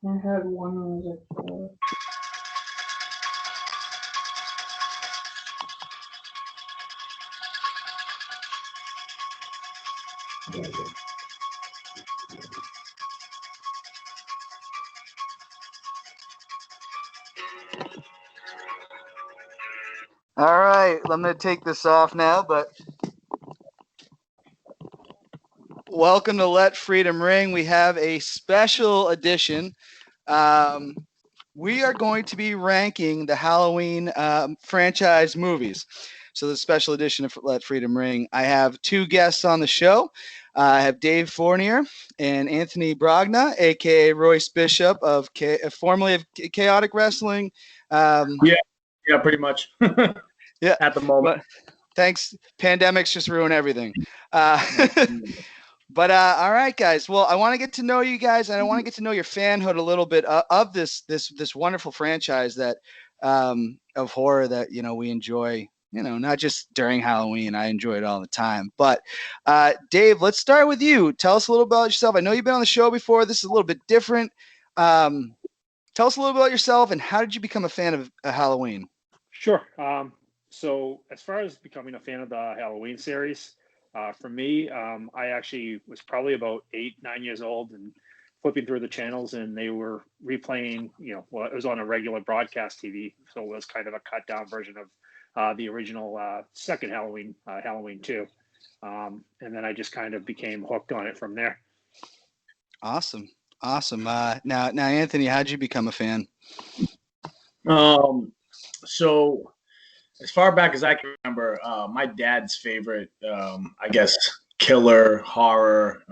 I had one when I was like 4. All right, I'm going to take this off now, but welcome to Let Freedom Ring. We have a special edition. We are going to be ranking the Halloween franchise movies. So the special edition of Let Freedom Ring. I have two guests on the show. I have Dave Fournier and Anthony Brogna, aka Royce Bishop formerly of Chaotic Wrestling. Yeah, pretty much. Yeah, at the moment. But thanks. Pandemics just ruin everything. But all right, guys. Well, I want to get to know you guys, and I want to get to know your fanhood a little bit of this wonderful franchise that of horror that we enjoy. Not just during Halloween. I enjoy it all the time. But Dave, let's start with you. Tell us a little about yourself. I know you've been on the show before. This is a little bit different. Tell us a little about yourself, and how did you become a fan of Halloween? Sure. So as far as becoming a fan of the Halloween series, for me, I actually was probably about 8-9 years old and flipping through the channels, and they were replaying, it was on a regular broadcast TV. So it was kind of a cut down version of the original second Halloween, Halloween 2. And then I just kind of became hooked on it from there. Awesome. Now, Anthony, how'd you become a fan? So as far back as I can remember, my dad's favorite, I guess, killer horror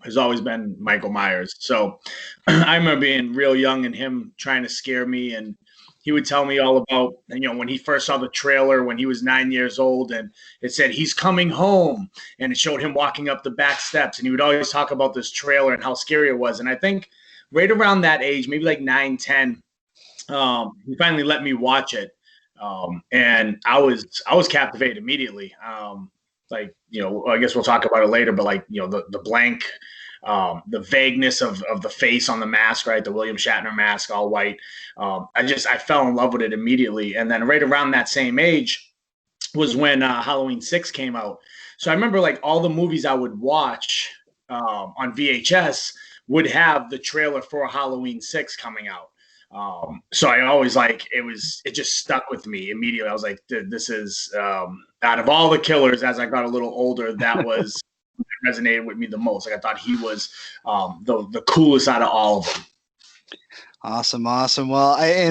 has always been Michael Myers. So I remember being real young and him trying to scare me, and he would tell me all about, when he first saw the trailer when he was 9 years old, and it said, "He's coming home," and it showed him walking up the back steps, and he would always talk about this trailer and how scary it was. And I think right around that age, maybe like 9, 10, he finally let me watch it. And I was captivated immediately. I guess we'll talk about it later, but the blank, the vagueness of the face on the mask, right? The William Shatner mask, all white. I fell in love with it immediately. And then right around that same age was when Halloween 6 came out. So I remember all the movies I would watch on VHS would have the trailer for Halloween 6 coming out. So I always it just stuck with me immediately. I was like, this is out of all the killers as I got a little older, that was resonated with me the most. I thought he was the coolest out of all of them. Awesome. Well, I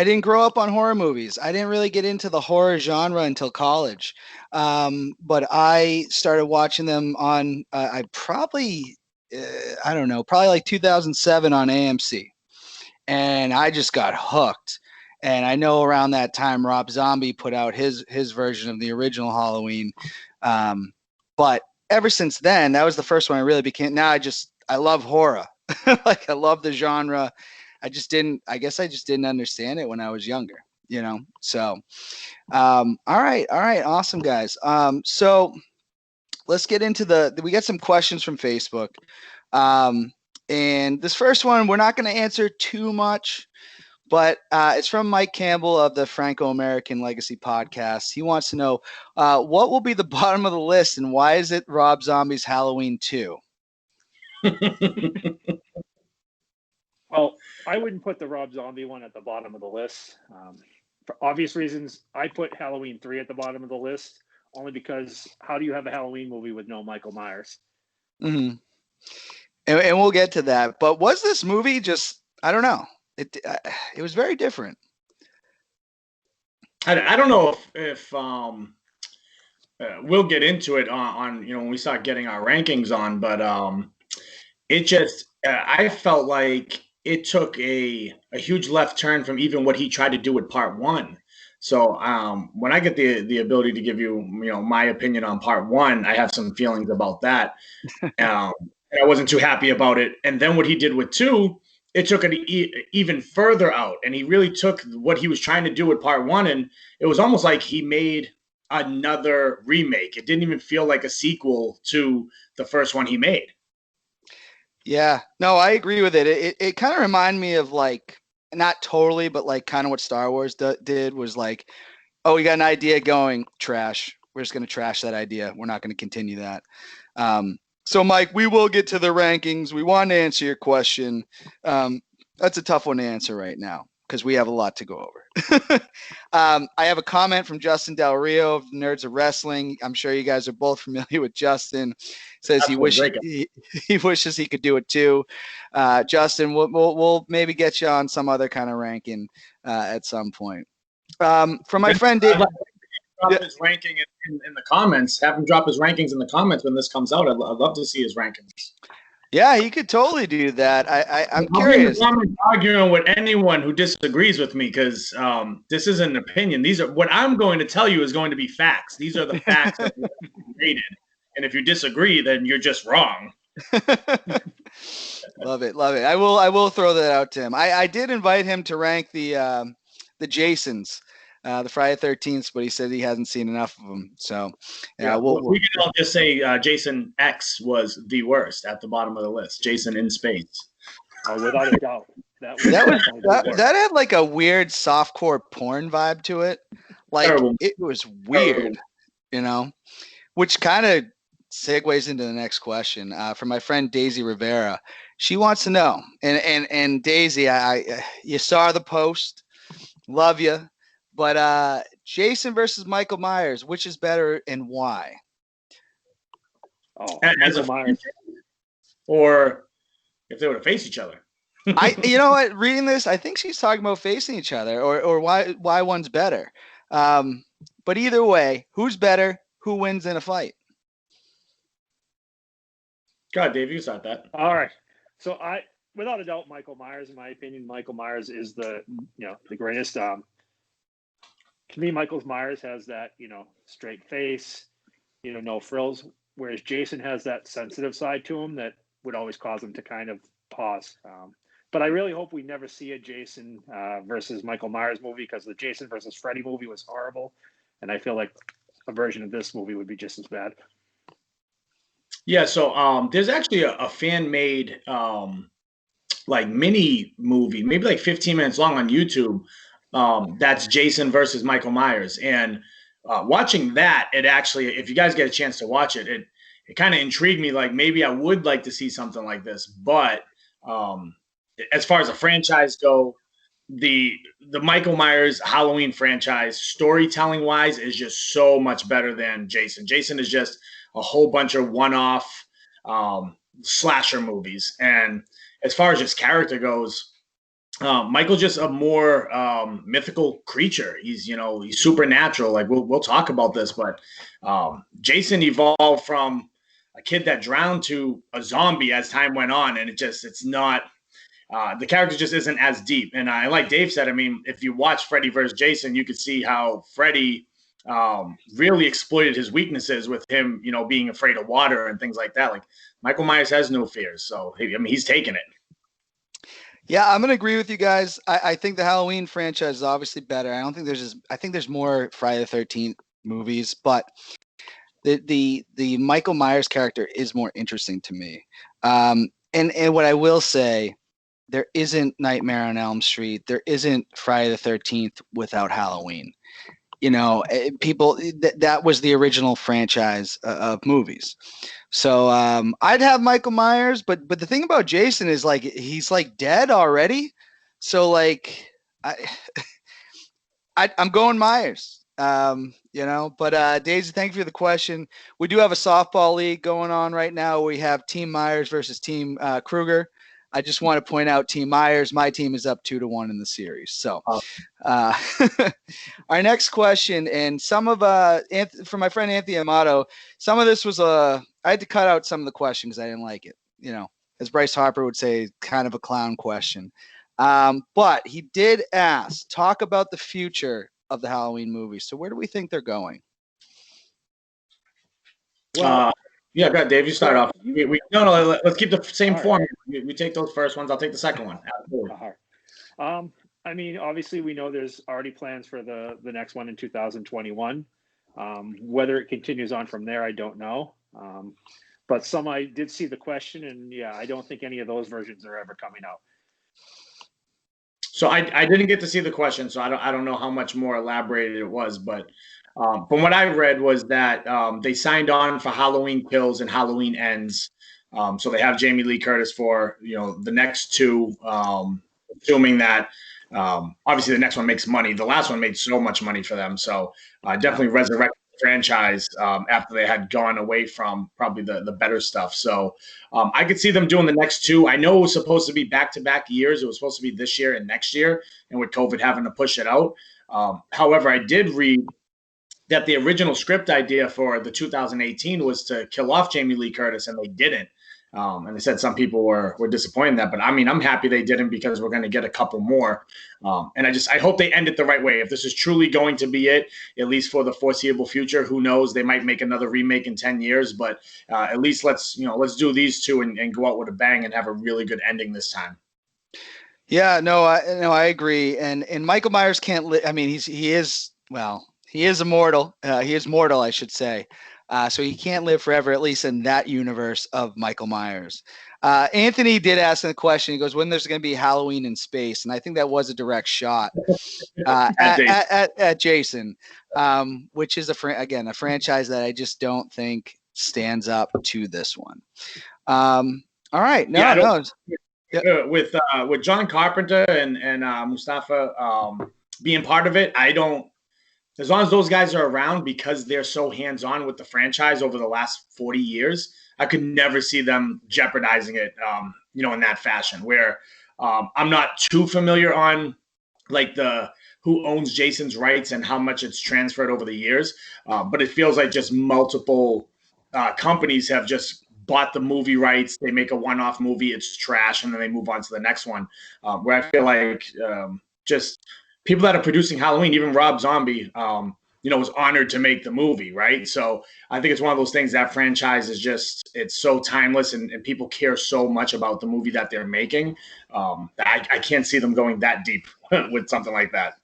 didn't grow up on horror movies. I didn't really get into the horror genre until college. But I started watching them on probably like 2007 on AMC, and I just got hooked. And I know around that time Rob Zombie put out his version of the original Halloween, but ever since then, that was the first one I really became. Now I love horror. I love the genre. I guess I just didn't understand it when I was younger, so all right, awesome, guys. So let's get into we got some questions from Facebook. And this first one, we're not going to answer too much, but it's from Mike Campbell of the Franco-American Legacy podcast. He wants to know, what will be the bottom of the list, and why is it Rob Zombie's Halloween 2? Well, I wouldn't put the Rob Zombie one at the bottom of the list. For obvious reasons, I put Halloween 3 at the bottom of the list, only because how do you have a Halloween movie with no Michael Myers? Mm-hmm. And we'll get to that. But was this movie just, I don't know. It was very different. I don't know if we'll get into it on when we start getting our rankings on, but it just I felt like it took a huge left turn from even what he tried to do with part 1. So when I get the ability to give you my opinion on part 1, I have some feelings about that. And I wasn't too happy about it. And then what he did with 2, it took it even further out. And he really took what he was trying to do with part 1, and it was almost like he made another remake. It didn't even feel like a sequel to the first one he made. Yeah, no, I agree with it. It kind of reminded me of like, not totally, but like kind of what Star Wars did was like, oh, we got an idea going, trash. We're just going to trash that idea. We're not going to continue that. So, Mike, we will get to the rankings. We want to answer your question. That's a tough one to answer right now because we have a lot to go over. I have a comment from Justin Del Rio of Nerds of Wrestling. I'm sure you guys are both familiar with Justin. Says he wishes he could do it too. Justin, we'll maybe get you on some other kind of ranking at some point. From my friend Dave. Drop his ranking in the comments. Have him drop his rankings in the comments when this comes out. I'd love to see his rankings. Yeah, he could totally do that. I'm curious. I'm arguing with anyone who disagrees with me because this isn't an opinion. These are what I'm going to tell you is going to be facts. These are the facts that are rated. And if you disagree, then you're just wrong. Love it. I will throw that out to him. I did invite him to rank the Jasons. The Friday 13th, but he said he hasn't seen enough of them. So, we can all just say Jason X was the worst at the bottom of the list. Jason in space. Oh, without a doubt. That had like a weird softcore porn vibe to it. Like terrible. It was weird, which kind of segues into the next question from my friend Daisy Rivera. She wants to know, and Daisy, you saw the post, love you. But Jason versus Michael Myers, which is better and why? Oh, as a Myers, or if they were to face each other. You know what? Reading this, I think she's talking about facing each other, or why one's better. But either way, who's better? Who wins in a fight? God, Dave, you said that. All right. So without a doubt, Michael Myers, in my opinion, Michael Myers is the greatest. To me, Michael Myers has that, straight face, no frills, whereas Jason has that sensitive side to him that would always cause him to kind of pause. But I really hope we never see a Jason versus Michael Myers movie because the Jason versus Freddy movie was horrible. And I feel like a version of this movie would be just as bad. Yeah, so there's actually a fan-made like mini movie, maybe like 15 minutes long on YouTube. That's Jason versus Michael Myers. And watching that, it actually, if you guys get a chance to watch it, it kind of intrigued me. Like maybe I would like to see something like this. But as far as a franchise go, the Michael Myers Halloween franchise, storytelling wise, is just so much better than Jason. Jason is just a whole bunch of one-off slasher movies. And as far as just character goes, Michael's just a more mythical creature. He's supernatural. Like we'll talk about this, but Jason evolved from a kid that drowned to a zombie as time went on, and it's not the character just isn't as deep. And like Dave said, I mean, if you watch Freddy versus Jason, you could see how Freddy really exploited his weaknesses with him, being afraid of water and things like that. Like Michael Myers has no fears, so he's taking it. Yeah, I'm gonna agree with you guys. I think the Halloween franchise is obviously better. I think there's more Friday the 13th movies, but the Michael Myers character is more interesting to me. And what I will say, there isn't Nightmare on Elm Street. There isn't Friday the 13th without Halloween. People that was the original franchise of movies. So I'd have Michael Myers, but the thing about Jason is like he's like dead already. So like I'm going Myers. But Daisy, thank you for the question. We do have a softball league going on right now. We have Team Myers versus Team Kruger. I just want to point out Team Myers. My team is up 2-1 in the series. So our next question, and some of from my friend Anthony Amato, some of this was I had to cut out some of the questions because I didn't like it. As Bryce Harper would say, kind of a clown question. But he did ask, talk about the future of the Halloween movies. So where do we think they're going? Well, yeah, go ahead, Dave. You start off. No, let's keep the same form. Right. We take those first ones. I'll take the second one. I mean, obviously, we know there's already plans for the next one in 2021. Whether it continues on from there, I don't know. but some I did see the question, and yeah, I don't think any of those versions are ever coming out. So I didn't get to see the question, so I don't know how much more elaborated it was, but from what I read was that they signed on for Halloween Kills and Halloween Ends. So they have Jamie Lee Curtis for the next two, assuming that obviously the next one makes money. The last one made so much money for them, so definitely resurrect franchise after they had gone away from probably the better stuff. So I could see them doing the next two. I know it was supposed to be back-to-back years. It was supposed to be this year and next year, and with COVID having to push it out. However, I did read that the original script idea for the 2018 was to kill off Jamie Lee Curtis, and they didn't. And they said some people were disappointed in that, but I mean, I'm happy they didn't because we're going to get a couple more. And I hope they end it the right way. If this is truly going to be it, at least for the foreseeable future, who knows? They might make another remake in 10 years, but at least let's do these two and go out with a bang and have a really good ending this time. Yeah, no, I agree. And Michael Myers can't live. I mean, he is immortal. He is mortal, I should say. So he can't live forever, at least in that universe of Michael Myers. Anthony did ask the question. He goes, when there's going to be Halloween in space? And I think that was a direct shot at Jason, which is, a franchise that I just don't think stands up to this one. All right. With John Carpenter and Mustafa being part of it, I don't. As long as those guys are around, because they're so hands-on with the franchise over the last 40 years, I could never see them jeopardizing it, in that fashion. Where I'm not too familiar on like who owns Jason's rights and how much it's transferred over the years, but it feels like just multiple companies have just bought the movie rights. They make a one-off movie, it's trash, and then they move on to the next one. Where I feel like just people that are producing Halloween, even Rob Zombie, was honored to make the movie, right? So I think it's one of those things, that franchise is just, it's so timeless and people care so much about the movie that they're making. I can't see them going that deep with something like that.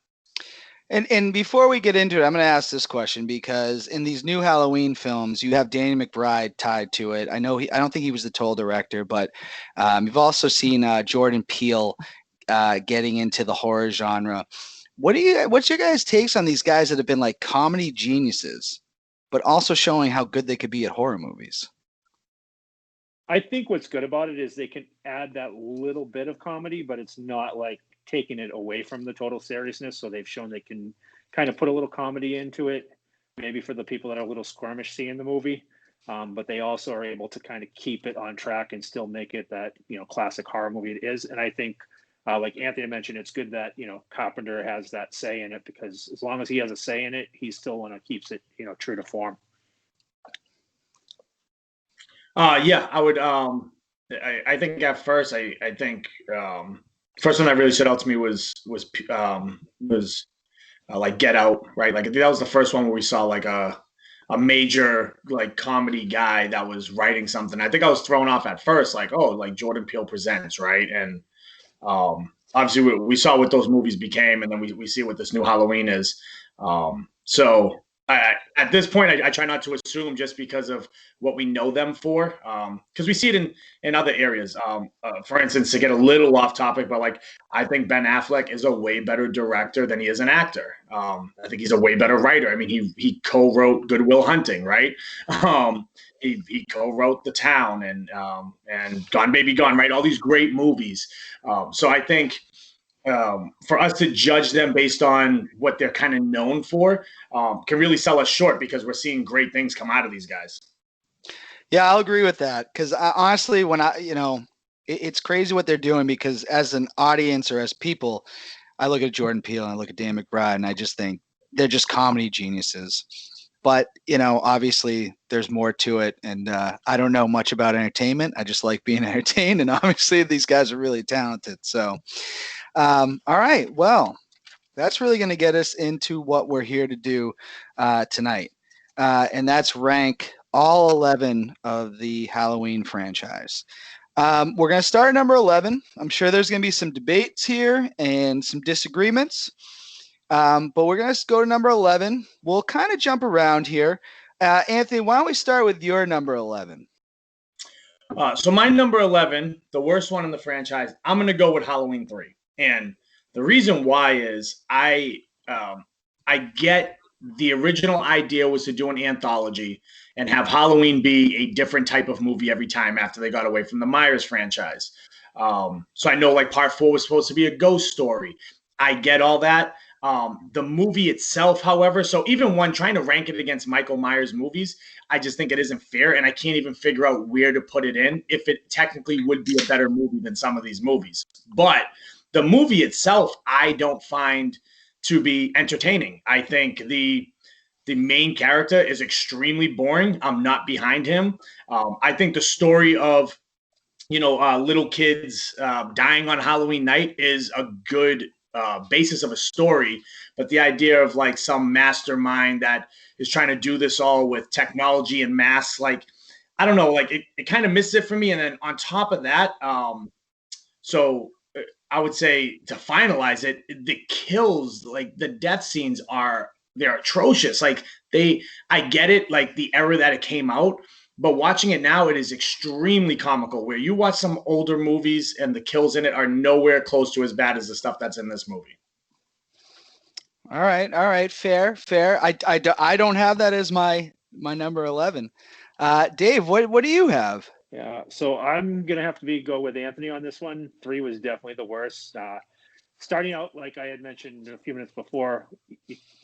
And before we get into it, I'm going to ask this question because in these new Halloween films, you have Danny McBride tied to it. I don't think he was the total director, but you've also seen Jordan Peele getting into the horror genre. What's your guys' takes on these guys that have been like comedy geniuses, but also showing how good they could be at horror movies? I think what's good about it is they can add that little bit of comedy, but it's not like taking it away from the total seriousness. So they've shown they can kind of put a little comedy into it, maybe for the people that are a little squirmish seeing the movie. But they also are able to kind of keep it on track and still make it that, classic horror movie it is. And I think, like Anthony mentioned, it's good that, Carpenter has that say in it, because as long as he has a say in it, he still keeps it, true to form. Yeah, I would. I think at first, I think first one that really stood out to me was like Get Out, right? Like that was the first one where we saw like a major like comedy guy that was writing something. I think I was thrown off at first, like, oh, like Jordan Peele presents, right? And obviously we saw what those movies became, and then we see what this new Halloween is. So at this point, I try not to assume just because of what we know them for, because we see it in other areas. For instance, to get a little off topic, but like I think Ben Affleck is a way better director than he is an actor. I think he's a way better writer. I mean, he co-wrote Good Will Hunting, right? He co-wrote The Town and Gone Baby Gone, right? All these great movies. So I think for us to judge them based on what they're kind of known for can really sell us short, because we're seeing great things come out of these guys. Yeah, I'll agree with that, because honestly, when it's crazy what they're doing, because as an audience or as people, I look at Jordan Peele and I look at Dan McBride and I just think they're just comedy geniuses. But, obviously there's more to it. And I don't know much about entertainment. I just like being entertained. And obviously these guys are really talented. So, all right. Well, that's really going to get us into what we're here to do tonight. And that's rank all 11 of the Halloween franchise. We're going to start at number 11. I'm sure there's going to be some debates here and some disagreements. But we're going to go to number 11. We'll kind of jump around here. Anthony, why don't we start with your number 11? So my number 11, the worst one in the franchise, I'm going to go with Halloween 3. And the reason why is I get the original idea was to do an anthology and have Halloween be a different type of movie every time after they got away from the Myers franchise. So I know like part 4 was supposed to be a ghost story. I get all that. The movie itself, however, so even one trying to rank it against Michael Myers movies, I just think it isn't fair, and I can't even figure out where to put it in if it technically would be a better movie than some of these movies. But the movie itself, I don't find to be entertaining. I think the main character is extremely boring. I'm not behind him. I think the story of little kids dying on Halloween night is a good basis of a story, but the idea of like some mastermind that is trying to do this all with technology and masks, like I don't know, like it kind of missed it for me. And then on top of that, so I would say to finalize it, the kills, like the death scenes they're atrocious. Like I get it, like the era that it came out, but watching it now, it is extremely comical. Where you watch some older movies and the kills in it are nowhere close to as bad as the stuff that's in this movie. All right, fair. I don't have that as my number 11. Dave, what do you have? Yeah, so I'm gonna have to go with Anthony on this one. 3 was definitely the worst. Starting out, like I had mentioned a few minutes before,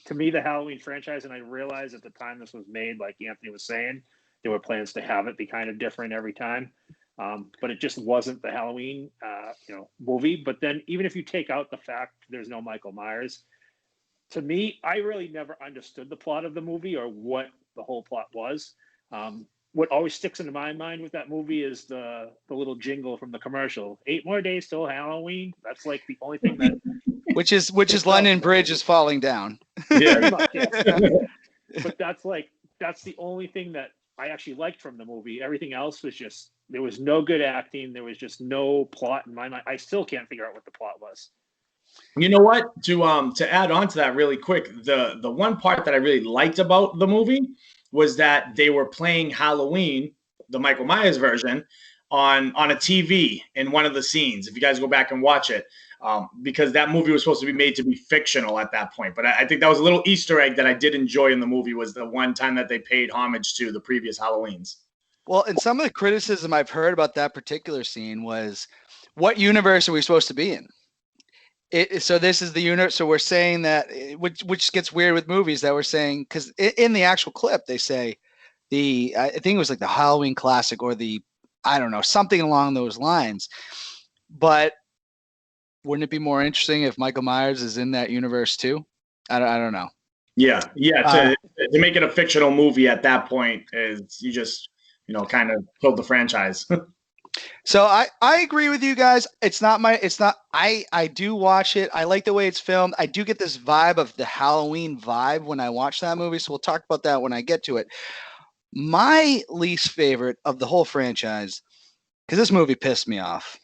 to me, the Halloween franchise, and I realized at the time this was made, like Anthony was saying, there were plans to have it be kind of different every time, but it just wasn't the Halloween, movie. But then, even if you take out the fact there's no Michael Myers, to me, I really never understood the plot of the movie or what the whole plot was. What always sticks into my mind with that movie is the little jingle from the commercial. 8 more days till Halloween. That's like the only thing that which is London Bridge is falling down. Yeah. much, yeah. But that's the only thing that I actually liked from the movie. Everything else was just, there was no good acting. There was just no plot in my mind. I still can't figure out what the plot was. You know what? To add on to that really quick, the one part that I really liked about the movie was that they were playing Halloween, the Michael Myers version, on a TV in one of the scenes. If you guys go back and watch it, because that movie was supposed to be made to be fictional at that point. But I think that was a little Easter egg that I did enjoy in the movie, was the one time that they paid homage to the previous Halloweens. Well, and some of the criticism I've heard about that particular scene was, what universe are we supposed to be in? So this is the universe. So we're saying that, which gets weird with movies, that we're saying, because in the actual clip they say I think it was like the Halloween classic or I don't know, something along those lines. But wouldn't it be more interesting if Michael Myers is in that universe too? I don't know. Yeah. To make it a fictional movie at that point is you just kind of killed the franchise. So I agree with you guys. I do watch it. I like the way it's filmed. I do get this vibe of the Halloween vibe when I watch that movie. So we'll talk about that when I get to it. My least favorite of the whole franchise, because this movie pissed me off,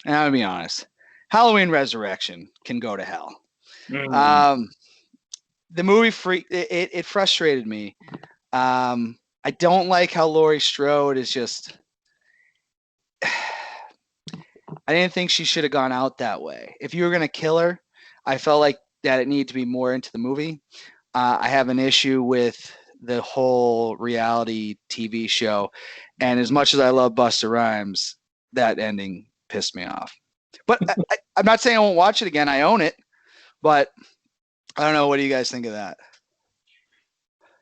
and I'm gonna be honest, Halloween Resurrection can go to hell. Mm. The movie it frustrated me. I don't like how Laurie Strode is just. I didn't think she should have gone out that way. If you were going to kill her, I felt like that it needed to be more into the movie. I have an issue with the whole reality TV show. And as much as I love Busta Rhymes, that ending pissed me off. But I'm not saying I won't watch it again. I own it. But I don't know. What do you guys think of that?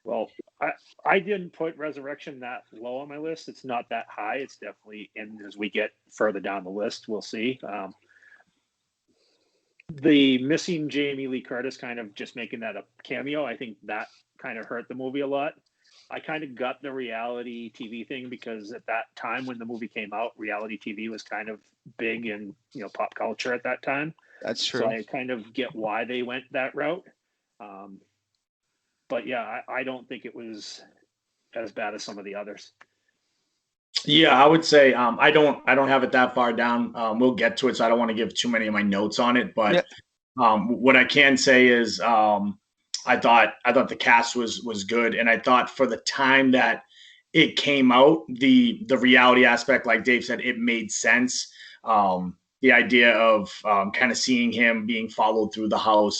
Well, I didn't put Resurrection that low on my list. It's not that high. It's definitely in as we get further down the list. We'll see. The missing Jamie Lee Curtis kind of just making that a cameo, I think that kind of hurt the movie a lot. I kind of got the reality TV thing because at that time when the movie came out, reality TV was kind of big in pop culture at that time. That's true. So I kind of get why they went that route. But yeah, I don't think it was as bad as some of the others. Yeah, I would say I don't have it that far down. We'll get to it, so I don't want to give too many of my notes on it. But what I can say is I thought the cast was good, and I thought for the time that it came out, the reality aspect, like Dave said, it made sense. The idea of kind of seeing him being followed through the house,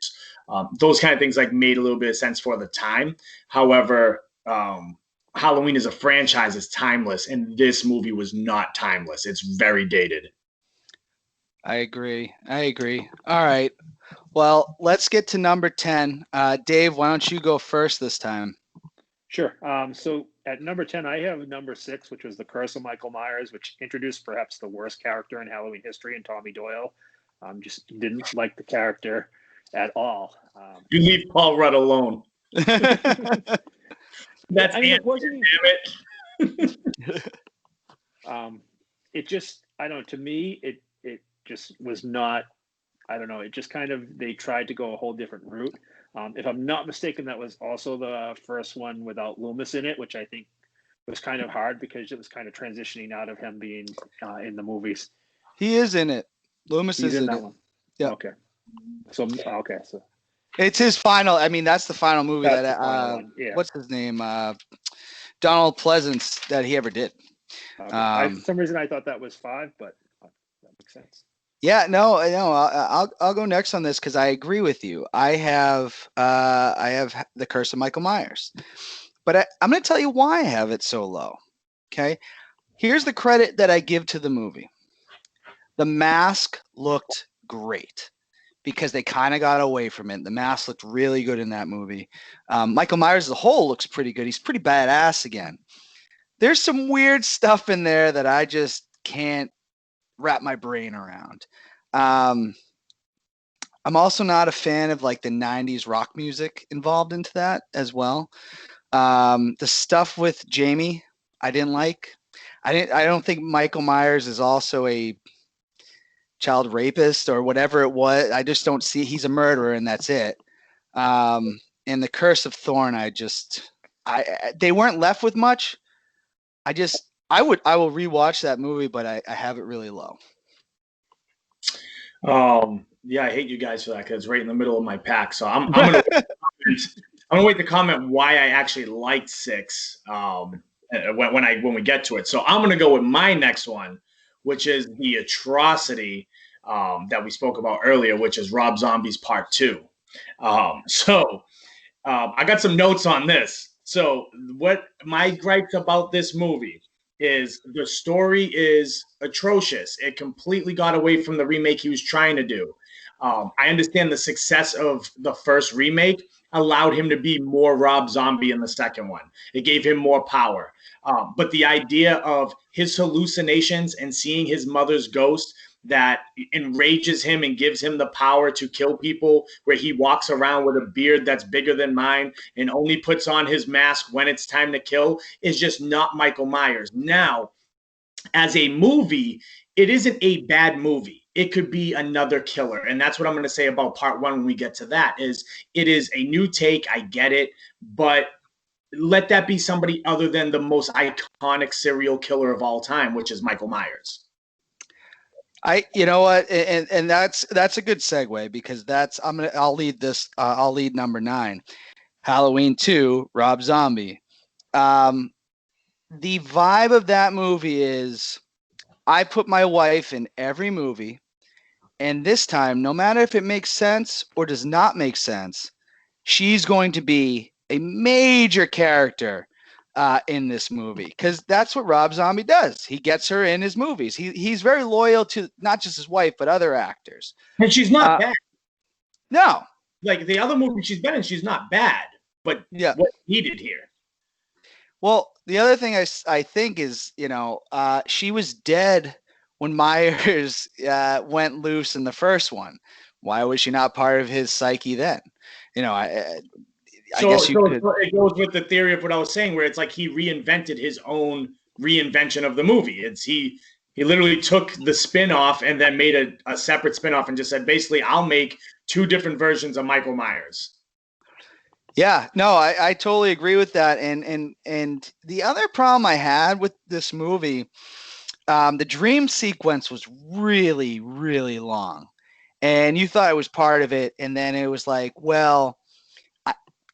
those kind of things like made a little bit of sense for the time. However, Halloween as a franchise is timeless, and this movie was not timeless. It's very dated. I agree. All right. Well, let's get to number 10. Dave, why don't you go first this time? Sure. So at number 10, I have number 6, which was The Curse of Michael Myers, which introduced perhaps the worst character in Halloween history in Tommy Doyle. Just didn't like the character at all. You leave Paul Rudd alone. That's it wasn't. Damn it. It just, I don't know, to me, it just was not, I don't know, it just kind of, they tried to go a whole different route. If I'm not mistaken, that was also the first one without Loomis in it, which I think was kind of hard because it was kind of transitioning out of him being in the movies. He is in it. Loomis is in that it. one. Yeah. Okay. So it's his final. I mean, that's the final movie yeah. What's his name? Donald Pleasance that he ever did. Okay. For some reason, I thought that was 5, but that makes sense. Yeah, no. I'll go next on this because I agree with you. I have The Curse of Michael Myers, but I'm going to tell you why I have it so low. Okay, here's the credit that I give to the movie. The mask looked great because they kind of got away from it. The mask looked really good in that movie. Michael Myers as a whole looks pretty good. He's pretty badass again. There's some weird stuff in there that I just can't wrap my brain around. I'm also not a fan of like the 90s rock music involved into that as well. The stuff with Jamie, I didn't like. I don't think Michael Myers is also a child rapist or whatever it was. I just don't see, he's a murderer and that's it. And The Curse of Thorn, they weren't left with much. I will rewatch that movie, but I have it really low. Yeah, I hate you guys for that because it's right in the middle of my pack. So I'm gonna wait to comment why I actually liked 6 when we get to it. So I'm gonna go with my next one, which is the atrocity that we spoke about earlier, which is Rob Zombie's Part 2. I got some notes on this. So what my gripes about this movie is the story is atrocious. It completely got away from the remake he was trying to do. I understand the success of the first remake allowed him to be more Rob Zombie in the second one. It gave him more power. But the idea of his hallucinations and seeing his mother's ghost that enrages him and gives him the power to kill people, where he walks around with a beard that's bigger than mine and only puts on his mask when it's time to kill, is just not Michael Myers. Now, as a movie, it isn't a bad movie. It could be another killer. And that's what I'm going to say about Part 1 when we get to that, is it is a new take. I get it. But let that be somebody other than the most iconic serial killer of all time, which is Michael Myers. You know what, and that's a good segue because I'll lead number 9, Halloween 2, Rob Zombie. The vibe of that movie is I put my wife in every movie, and this time, no matter if it makes sense or does not make sense, she's going to be a major character in this movie, because that's what Rob Zombie does. He gets her in his movies. He's very loyal to not just his wife but other actors. And she's not bad. No, like the other movie she's been in, she's not bad. But yeah, what he did here. Well, the other thing I think is, she was dead when Myers went loose in the first one. Why was she not part of his psyche then? I guess you could. It goes with the theory of what I was saying, where it's like he reinvented his own reinvention of the movie. He literally took the spin-off and then made a separate spin-off and just said, basically, I'll make 2 different versions of Michael Myers. Yeah, no, I totally agree with that. And the other problem I had with this movie, the dream sequence was really, really long. And you thought it was part of it. And then it was like, well,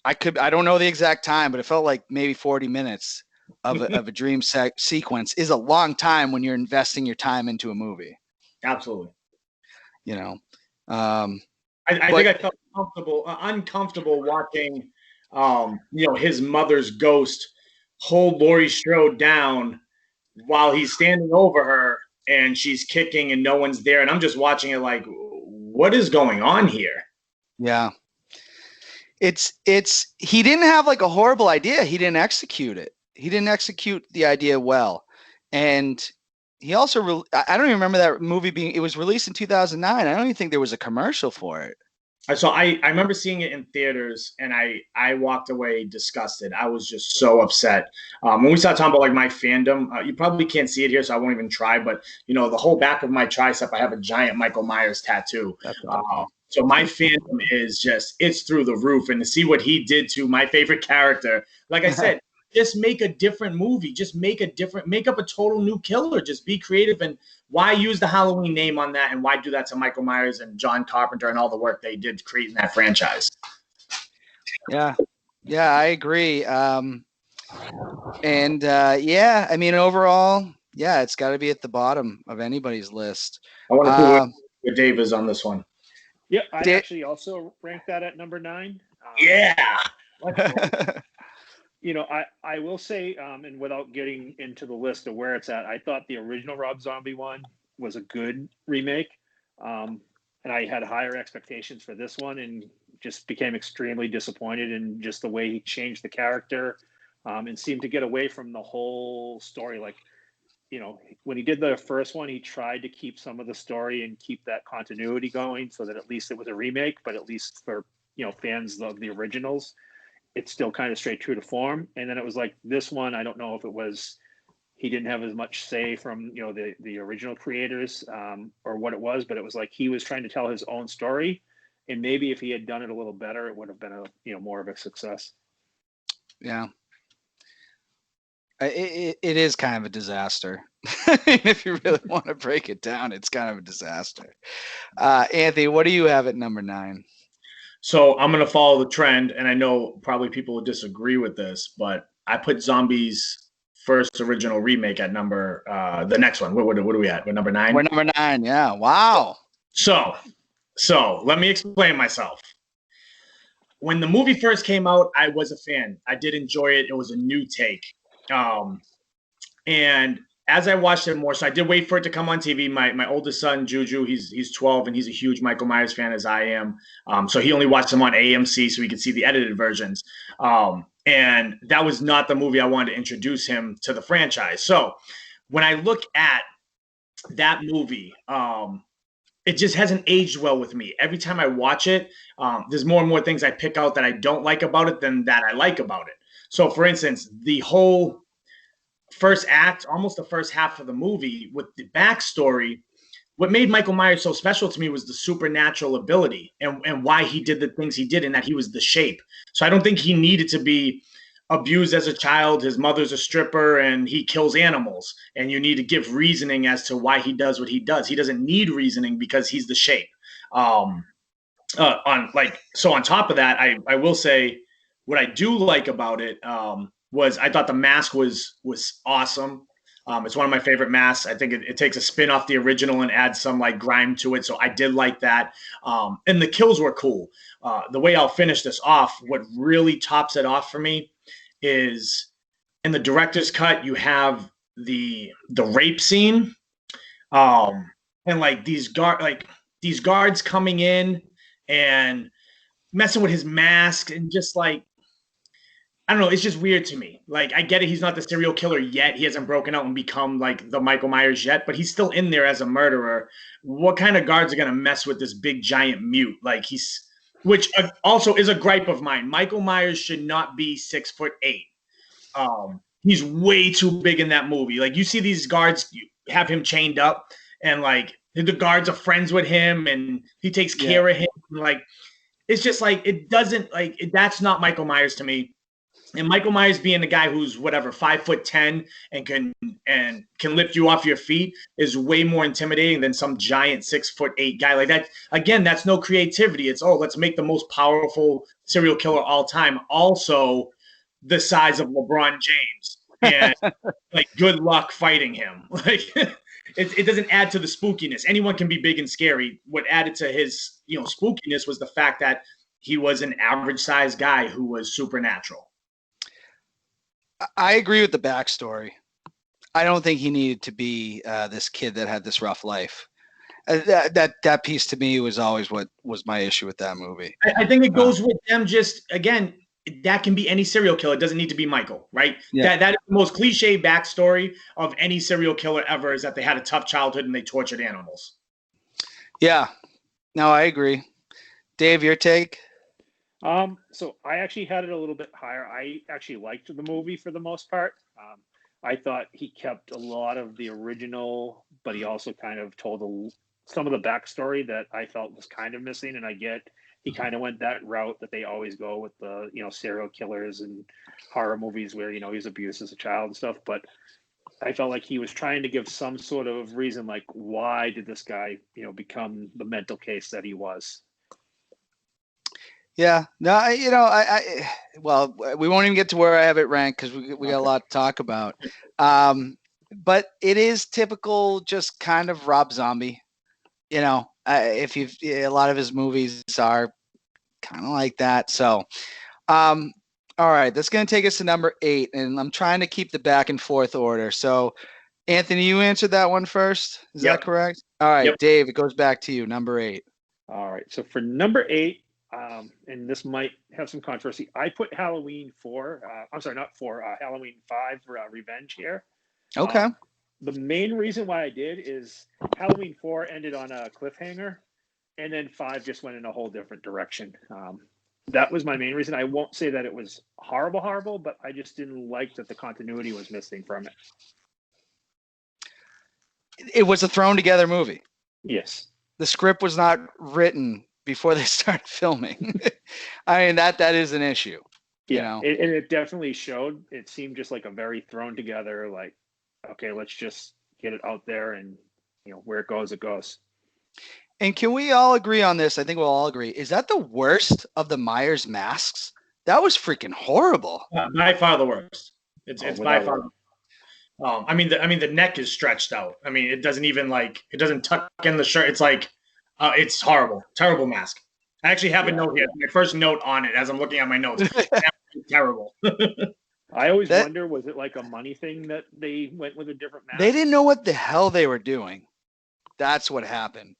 I don't know the exact time, but it felt like maybe 40 minutes. of a dream sequence is a long time when you're investing your time into a movie. Absolutely. You know, I think I felt uncomfortable watching, his mother's ghost hold Laurie Strode down while he's standing over her and she's kicking and no one's there. And I'm just watching it like, what is going on here? Yeah. It's he didn't have like a horrible idea. He didn't execute it. He didn't execute the idea well. And he also, I don't even remember that movie it was released in 2009. I don't even think there was a commercial for it. I remember seeing it in theaters and I walked away disgusted. I was just so upset. When we started talking about like my fandom, you probably can't see it here, so I won't even try, but the whole back of my tricep, I have a giant Michael Myers tattoo. That's awesome. So my fandom is it's through the roof. And to see what he did to my favorite character, like I said, just make a different movie. Just make up a total new killer. Just be creative. And why use the Halloween name on that? And why do that to Michael Myers and John Carpenter and all the work they did creating that franchise? Yeah, I agree. I mean, overall, yeah, it's got to be at the bottom of anybody's list. I want to see what Dave is on this one. Yeah, I actually also ranked that at number 9. Yeah. I will say, and without getting into the list of where it's at, I thought the original Rob Zombie one was a good remake. And I had higher expectations for this one and just became extremely disappointed in just the way he changed the character and seemed to get away from the whole story. Like, when he did the first one, he tried to keep some of the story and keep that continuity going so that at least it was a remake, but at least for, fans of the originals, it's still kind of straight true to form. And then it was like this one, I don't know if it was, he didn't have as much say from, the original creators or what it was, but it was like he was trying to tell his own story. And maybe if he had done it a little better, it would have been more of a success. Yeah. It is kind of a disaster. If you really want to break it down, it's kind of a disaster. Anthony, what do you have at number 9? So I'm going to follow the trend, and I know probably people would disagree with this, but I put Zombies' first original remake at number the next one. What are we at? We're number 9? We're number 9, yeah. Wow. So let me explain myself. When the movie first came out, I was a fan. I did enjoy it. It was a new take. And as I watched it more, so I did wait for it to come on TV. My oldest son, Juju, he's 12, and he's a huge Michael Myers fan, as I am. So he only watched them on AMC so he could see the edited versions. And that was not the movie I wanted to introduce him to the franchise. So when I look at that movie, it just hasn't aged well with me. Every time I watch it, there's more and more things I pick out that I don't like about it than that I like about it. So, for instance, the whole first act, almost the first half of the movie with the backstory, what made Michael Myers so special to me was the supernatural ability and why he did the things he did and that he was the Shape. So I don't think he needed to be abused as a child. His mother's a stripper and he kills animals. And you need to give reasoning as to why he does what he does. He doesn't need reasoning because he's the Shape. On top of that, I will say what I do like about it was I thought the mask was awesome. It's one of my favorite masks. I think it takes a spin off the original and adds some like grime to it. So I did like that. And the kills were cool. The way I'll finish this off, what really tops it off for me is in the director's cut, you have the rape scene. And like these guards coming in and messing with his mask and just like, I don't know. It's just weird to me. Like, I get it. He's not the serial killer yet. He hasn't broken out and become like the Michael Myers yet, but he's still in there as a murderer. What kind of guards are going to mess with this big giant mute? Like which also is a gripe of mine. Michael Myers should not be 6'8". He's way too big in that movie. Like you see these guards have him chained up and like the guards are friends with him and he takes care of him. Like, it's just like, it doesn't like, that's not Michael Myers to me. And Michael Myers being the guy who's 5'10" and can lift you off your feet is way more intimidating than some giant 6'8" guy like that. Again, that's no creativity. It's let's make the most powerful serial killer all time. Also, the size of LeBron James. and like good luck fighting him. Like it doesn't add to the spookiness. Anyone can be big and scary. What added to his spookiness was the fact that he was an average sized guy who was supernatural. I agree with the backstory. I don't think he needed to be this kid that had this rough life. That piece to me was always what was my issue with that movie. I think it goes with them. Just again, that can be any serial killer. It doesn't need to be Michael, right? Yeah. That is the most cliche backstory of any serial killer ever, is that they had a tough childhood and they tortured animals. Yeah, no, I agree. Dave, your take? So I actually had it a little bit higher. I actually liked the movie for the most part. I thought he kept a lot of the original, but he also kind of told some of the backstory that I felt was kind of missing. And I get he kind of went that route that they always go with the serial killers and horror movies where he's abused as a child and stuff. But I felt like he was trying to give some sort of reason, like why did this guy become the mental case that he was. Yeah, no, well, we won't even get to where I have it ranked because we got a lot to talk about. But it is typical, just kind of Rob Zombie. A lot of his movies are kind of like that. So, all right, that's going to take us to number 8, and I'm trying to keep the back and forth order. So, Anthony, you answered that one first. Is that correct? All right, Yep. Dave, it goes back to you. Number 8. All right, so for number 8. And this might have some controversy. I put Halloween 4. I'm sorry, not 4. Halloween 5 for Revenge here. Okay. The main reason why I did is Halloween 4 ended on a cliffhanger, and then 5 just went in a whole different direction. That was my main reason. I won't say that it was horrible, but I just didn't like that the continuity was missing from it. It was a thrown together movie. Yes. The script was not written before they started filming. I mean, that is an issue. Yeah, and it definitely showed. It seemed just like a very thrown together, like, okay, let's just get it out there, and where it goes, it goes. And can we all agree on this? I think we'll all agree. Is that the worst of the Myers masks? That was freaking horrible. By far the worst. It's by far. I mean, the neck is stretched out. I mean, it doesn't even it doesn't tuck in the shirt. It's like. It's horrible. Terrible mask. I actually have a note here. My first note on it as I'm looking at my notes. Terrible. I always wonder, was it like a money thing that they went with a different mask? They didn't know what the hell they were doing. That's what happened.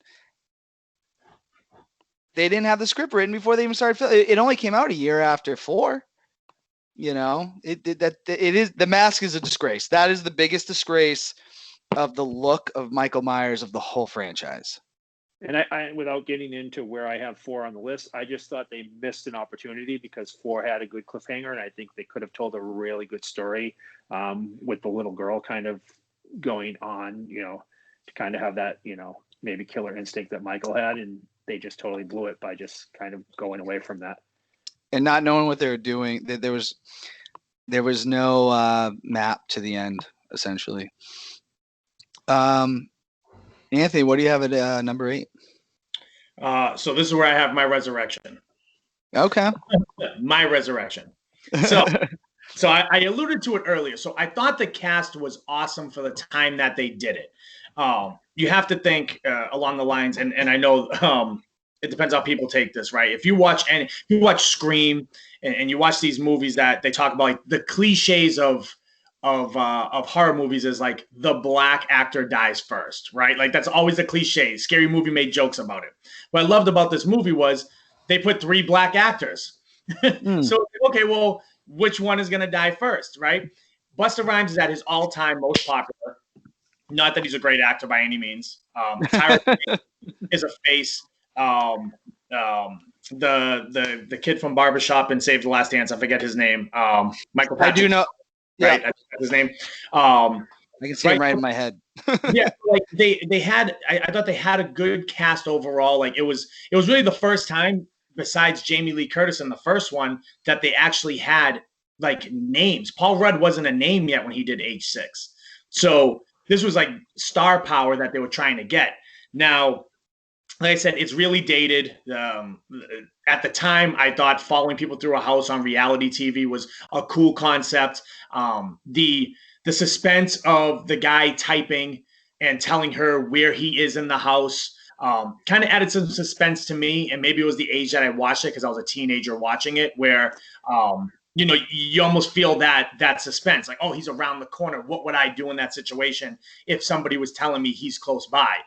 They didn't have the script written before they even started filming. It only came out a year after 4. The mask is a disgrace. That is the biggest disgrace of the look of Michael Myers of the whole franchise. And I, without getting into where I have 4 on the list, I just thought they missed an opportunity because 4 had a good cliffhanger, and I think they could have told a really good story with the little girl kind of going on, to kind of have that, maybe killer instinct that Michael had, and they just totally blew it by just kind of going away from that. And not knowing what they were doing, there was no map to the end, essentially. Anthony, what do you have at number 8? So this is where I have my resurrection. Okay. My resurrection. So I alluded to it earlier. So I thought the cast was awesome for the time that they did it. You have to think along the lines, and I know it depends how people take this, right? If you watch Scream and you watch these movies that they talk about, like the cliches of horror movies is like the black actor dies first, right? Like that's always the cliche. Scary Movie made jokes about it. What I loved about this movie was they put 3 black actors. So, okay, well, which one is going to die first, right? Busta Rhymes is at his all-time most popular. Not that he's a great actor by any means. Tyra is a face. The kid from Barbershop and Save the Last Dance, I forget his name. Michael Patrick. I do know. Right, that's his name. I can see him right in my head. Yeah, like they had. I thought they had a good cast overall. Like it was really the first time, besides Jamie Lee Curtis in the first one, that they actually had like names. Paul Rudd wasn't a name yet when he did H6. So this was like star power that they were trying to get. Now, like I said, it's really dated. at the time, I thought following people through a house on reality TV was a cool concept. The suspense of the guy typing and telling her where he is in the house kind of added some suspense to me. And maybe it was the age that I watched it because I was a teenager watching it, where you almost feel that suspense, like, oh, he's around the corner. What would I do in that situation if somebody was telling me he's close by?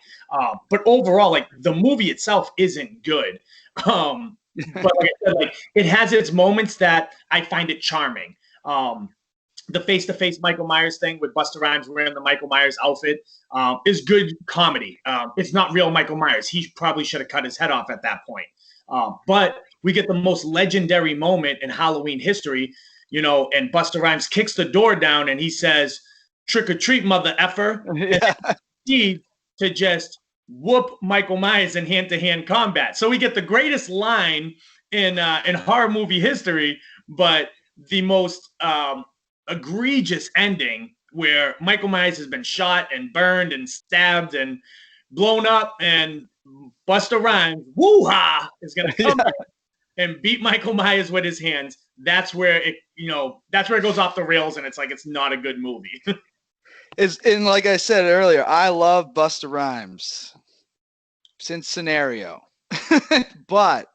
But overall, like, the movie itself isn't good. But like I said, like, it has its moments that I find it charming. The face-to-face Michael Myers thing with Busta Rhymes wearing the Michael Myers outfit is good comedy. It's not real Michael Myers. He probably should have cut his head off at that point. But we get the most legendary moment in Halloween history, and Busta Rhymes kicks the door down and he says, "Trick or treat, mother effer." Yeah. To just whoop Michael Myers in hand-to-hand combat. So we get the greatest line in horror movie history, but the most egregious ending, where Michael Myers has been shot and burned and stabbed and blown up, and Busta Rhymes, woo-ha, is going to come and beat Michael Myers with his hands. That's where it goes off the rails, and it's like, it's not a good movie. And like I said earlier, I love Busta Rhymes since Scenario. But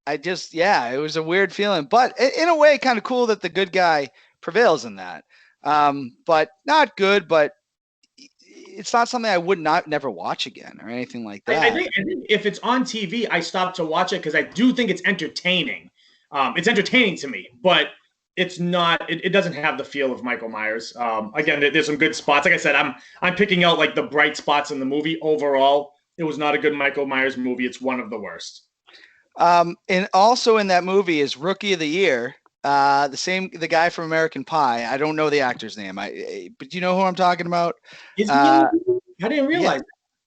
it was a weird feeling. But in a way, kind of cool that the good guy prevails in that. But not good, but it's not something I would never watch again or anything like that. I think if it's on TV, I stop to watch it because I do think it's entertaining. It's entertaining to me, but it's not. It doesn't have the feel of Michael Myers. Again, there's some good spots. Like I said, I'm picking out like the bright spots in the movie. Overall, it was not a good Michael Myers movie. It's one of the worst. And also in that movie is Rookie of the Year. The guy from American Pie. I don't know the actor's name. But do you know who I'm talking about? I didn't realize.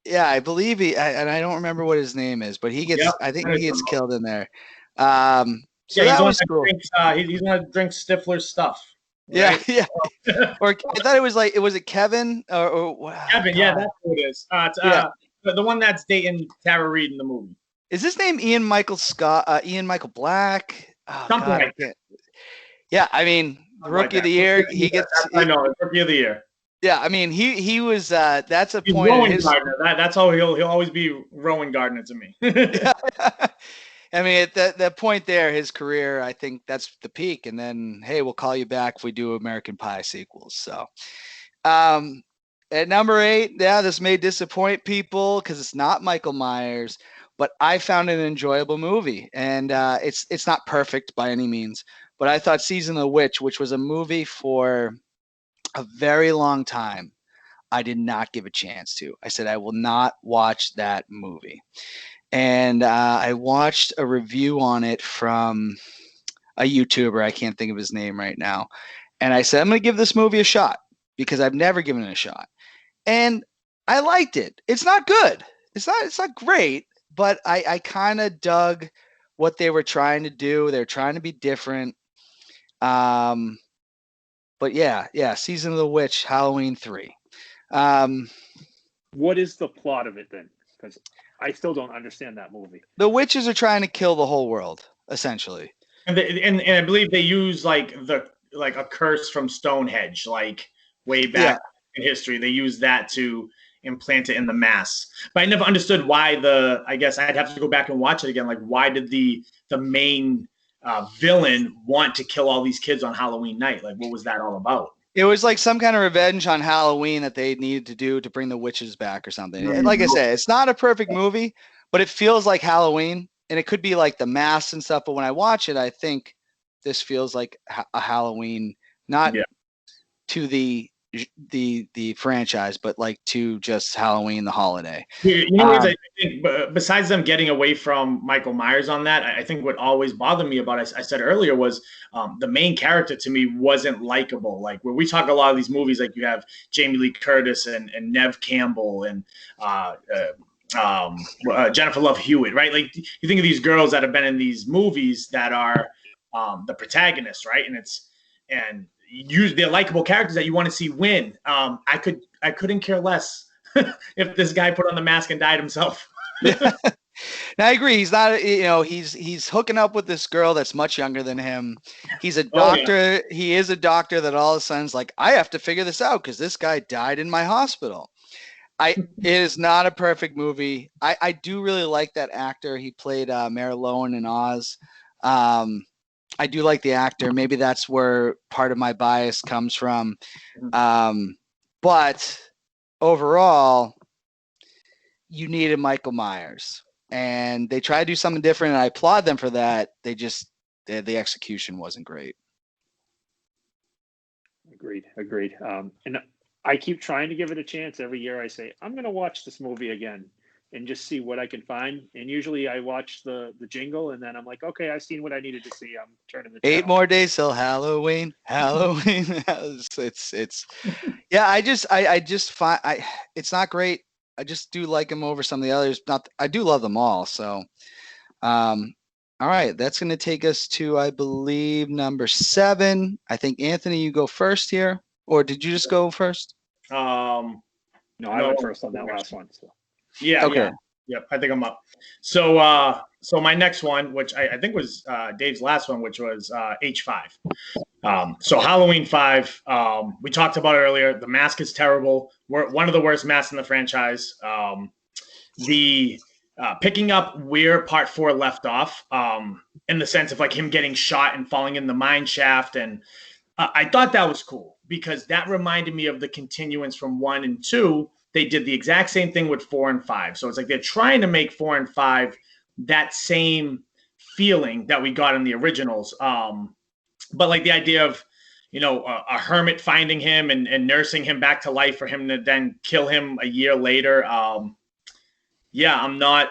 Yeah, I believe and I don't remember what his name is, but he gets. Yep, I think he gets killed in there. So that was cool. He's gonna drink Stifler's stuff. Right? Yeah. Or I thought it was Kevin or Kevin. Yeah, that's who it is. The one that's dating Tara Reid in the movie. Is his name Ian Michael Black? Oh, something like that. Yeah, I mean, Rookie of the Year. He gets. I know, Rookie of the Year. Yeah, I mean, he was. That's a He's point. Rowan Gardner. That's how he'll always be Rowan Gardner to me. I mean, at that point there, his career, I think that's the peak. And then, hey, we'll call you back if we do American Pie sequels. So, at number 8, this may disappoint people because it's not Michael Myers, but I found it an enjoyable movie, and it's not perfect by any means. But I thought Season of the Witch, which was a movie for a very long time, I did not give a chance to. I said I will not watch that movie. And I watched a review on it from a YouTuber. I can't think of his name right now. And I said, I'm going to give this movie a shot because I've never given it a shot. And I liked it. It's not good. It's not great, but I kind of dug what they were trying to do. They're trying to be different. But yeah, Season of the Witch, Halloween 3. What is the plot of it then? Because I still don't understand that movie. The witches are trying to kill the whole world, essentially. And I believe they use like a curse from Stonehenge, like way back in history. They use that to implant it in the mass. But I never understood why I guess I'd have to go back and watch it again. Like, why did the main villain want to kill all these kids on Halloween night? Like, what was that all about? It was like some kind of revenge on Halloween that they needed to do to bring the witches back or something. And like I said, it's not a perfect movie, but it feels like Halloween, and it could be like the mask and stuff. But when I watch it, I think this feels like a Halloween, not to the franchise, but like to just Halloween, the holiday. I think besides them getting away from Michael Myers on that, I think what always bothered me about it, I said earlier, was the main character to me wasn't likable. Like, where we talk a lot of these movies, like you have Jamie Lee Curtis and Neve Campbell and Jennifer Love Hewitt, right? Like, you think of these girls that have been in these movies that are the protagonists, right? And they're likable characters that you want to see win. I couldn't care less if this guy put on the mask and died himself. Now, I agree. He's not, he's hooking up with this girl that's much younger than him. He's a Oh, yeah. doctor. He is a doctor that all of a sudden's like, I have to figure this out because this guy died in my hospital. It is not a perfect movie. I do really like that actor. He played Mayor Lowen in Oz. I do like the actor. Maybe that's where part of my bias comes from. But overall, you needed Michael Myers. And they try to do something different, and I applaud them for that. The execution wasn't great. Agreed. And I keep trying to give it a chance. Every year I say, I'm going to watch this movie again and just see what I can find. And usually I watch the jingle, and then I'm like, okay, I've seen what I needed to see. I'm turning the 8 channel. more days till Halloween. It's yeah. I just find it's not great. I just do like him over some of the others. I do love them all. So, all right, that's going to take us to, I believe, number 7. I think Anthony, you go first here, or did you just go first? No, I went first on that last one. So. Yeah. Okay. Yeah. Yep. I think I'm up. So, my next one, which I think was Dave's last one, which was H5. So Halloween 5, we talked about it earlier. The mask is terrible. We're one of the worst masks in the franchise. The picking up where part 4 left off, in the sense of like him getting shot and falling in the mine shaft, and I thought that was cool because that reminded me of the continuance from 1 and 2. They did the exact same thing with 4 and 5. So it's like they're trying to make 4 and 5 that same feeling that we got in the originals. But like the idea of, a hermit finding him and nursing him back to life for him to then kill him a year later. I'm not.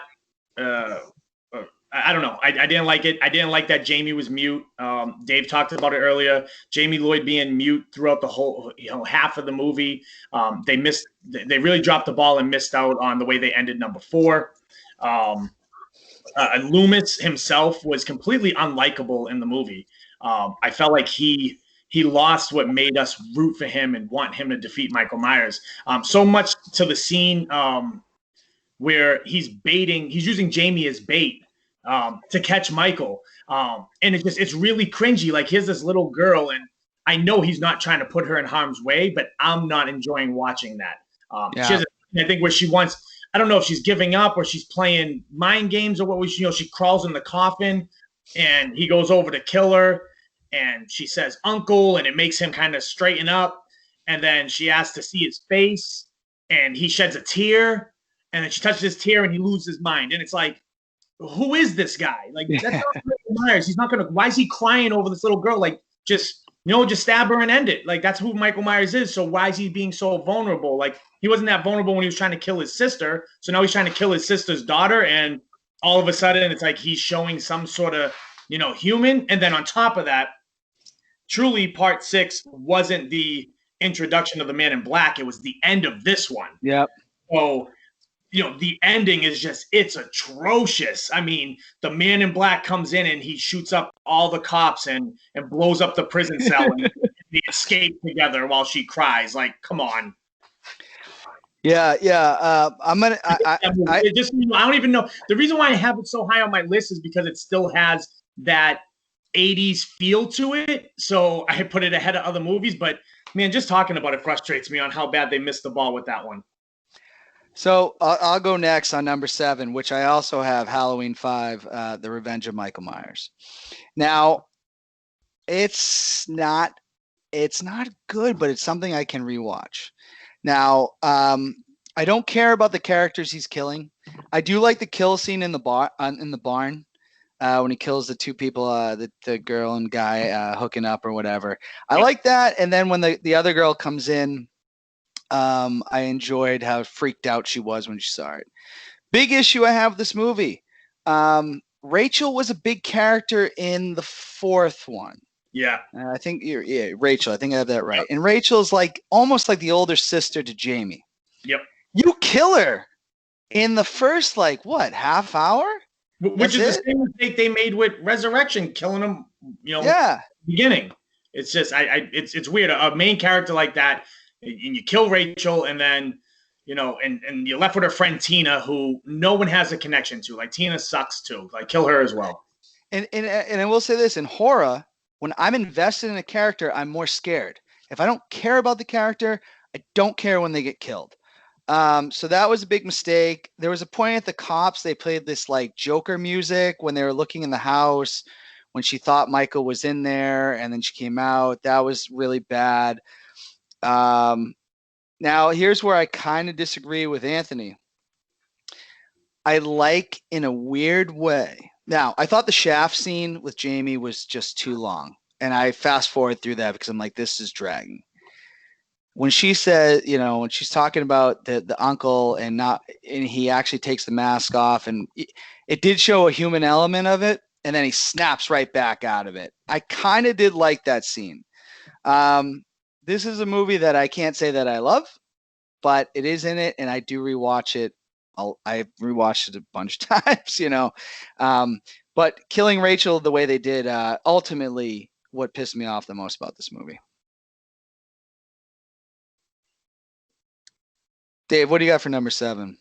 I don't know. I didn't like it. I didn't like that Jamie was mute. Dave talked about it earlier. Jamie Lloyd being mute throughout the whole, half of the movie. They really dropped the ball and missed out on the way they ended number 4. Loomis himself was completely unlikable in the movie. I felt like he lost what made us root for him and want him to defeat Michael Myers. So much to the scene where he's using Jamie as bait to catch Michael. And it's really cringy. Like, here's this little girl, and I know he's not trying to put her in harm's way, but I'm not enjoying watching that. She has I think where she wants, I don't know if she's giving up or she's playing mind games or what she crawls in the coffin and he goes over to kill her and she says, "Uncle," and it makes him kind of straighten up. And then she asks to see his face and he sheds a tear, and then she touches his tear and he loses his mind. And it's like, who is this guy? Like, that's not Michael Myers. He's not why is he crying over this little girl? Like, just stab her and end it. Like, that's who Michael Myers is. So why is he being so vulnerable? Like, he wasn't that vulnerable when he was trying to kill his sister. So now he's trying to kill his sister's daughter. And all of a sudden it's like he's showing some sort of, human. And then on top of that, truly part 6 wasn't the introduction of the Man in Black. It was the end of this one. Yep. So, the ending is it's atrocious. I mean, the Man in Black comes in and he shoots up all the cops and blows up the prison cell and they escape together while she cries. Like, come on. Yeah. I'm gonna. I don't even know. The reason why I have it so high on my list is because it still has that 80s feel to it. So I put it ahead of other movies. But man, just talking about it frustrates me on how bad they missed the ball with that one. So I'll go next on number 7, which I also have Halloween 5, The Revenge of Michael Myers. Now, it's not good, but it's something I can rewatch. Now, I don't care about the characters he's killing. I do like the kill scene in the barn when he kills the 2 people, the girl and guy hooking up or whatever. I like that. And then when the other girl comes in, I enjoyed how freaked out she was when she saw it. Big issue I have with this movie. Rachel was a big character in the 4th one. Yeah. I think Rachel. I think I have that right. Yep. And Rachel's like almost like the older sister to Jamie. Yep. You kill her in the first half hour? Which is the same mistake they made with Resurrection, killing him, beginning. It's just it's weird. A main character like that, and you kill Rachel, and then and you're left with her friend Tina, who no one has a connection to. Like, Tina sucks too. Like, kill her as well. And I will say this, in horror, when I'm invested in a character, I'm more scared. If I don't care about the character, I don't care when they get killed. So that was a big mistake. There was a point at the cops, they played this like Joker music when they were looking in the house, when she thought Michael was in there, and then she came out. That was really bad. Now, here's where I kind of disagree with Anthony. I like, in a weird way. Now, I thought the shaft scene with Jamie was just too long. And I fast forward through that because I'm like, this is dragging. When she said, when she's talking about the uncle and he actually takes the mask off, and it did show a human element of it. And then he snaps right back out of it. I kind of did like that scene. This is a movie that I can't say that I love, but it is in it, and I do rewatch it. I've rewatched it a bunch of times, but killing Rachel the way they did, ultimately what pissed me off the most about this movie. Dave, what do you got for number 7?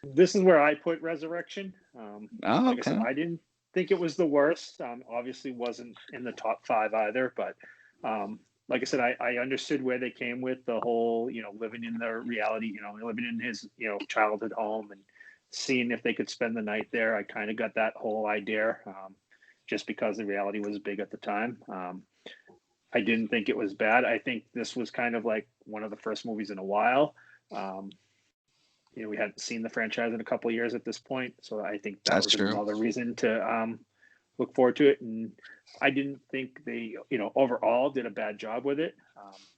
This is where I put Resurrection. Oh, Like I said, okay. I didn't think it was the worst. Obviously wasn't in the top 5 either, but like I said, I understood where they came with the whole, living in their reality, living in his, childhood home and seeing if they could spend the night there. I kind of got that whole idea, just because the reality was big at the time. I didn't think it was bad. I think this was kind of like one of the first movies in a while. We hadn't seen the franchise in a couple of years at this point, so I think that was true. another reason to look forward to it. And I didn't think they, overall did a bad job with it.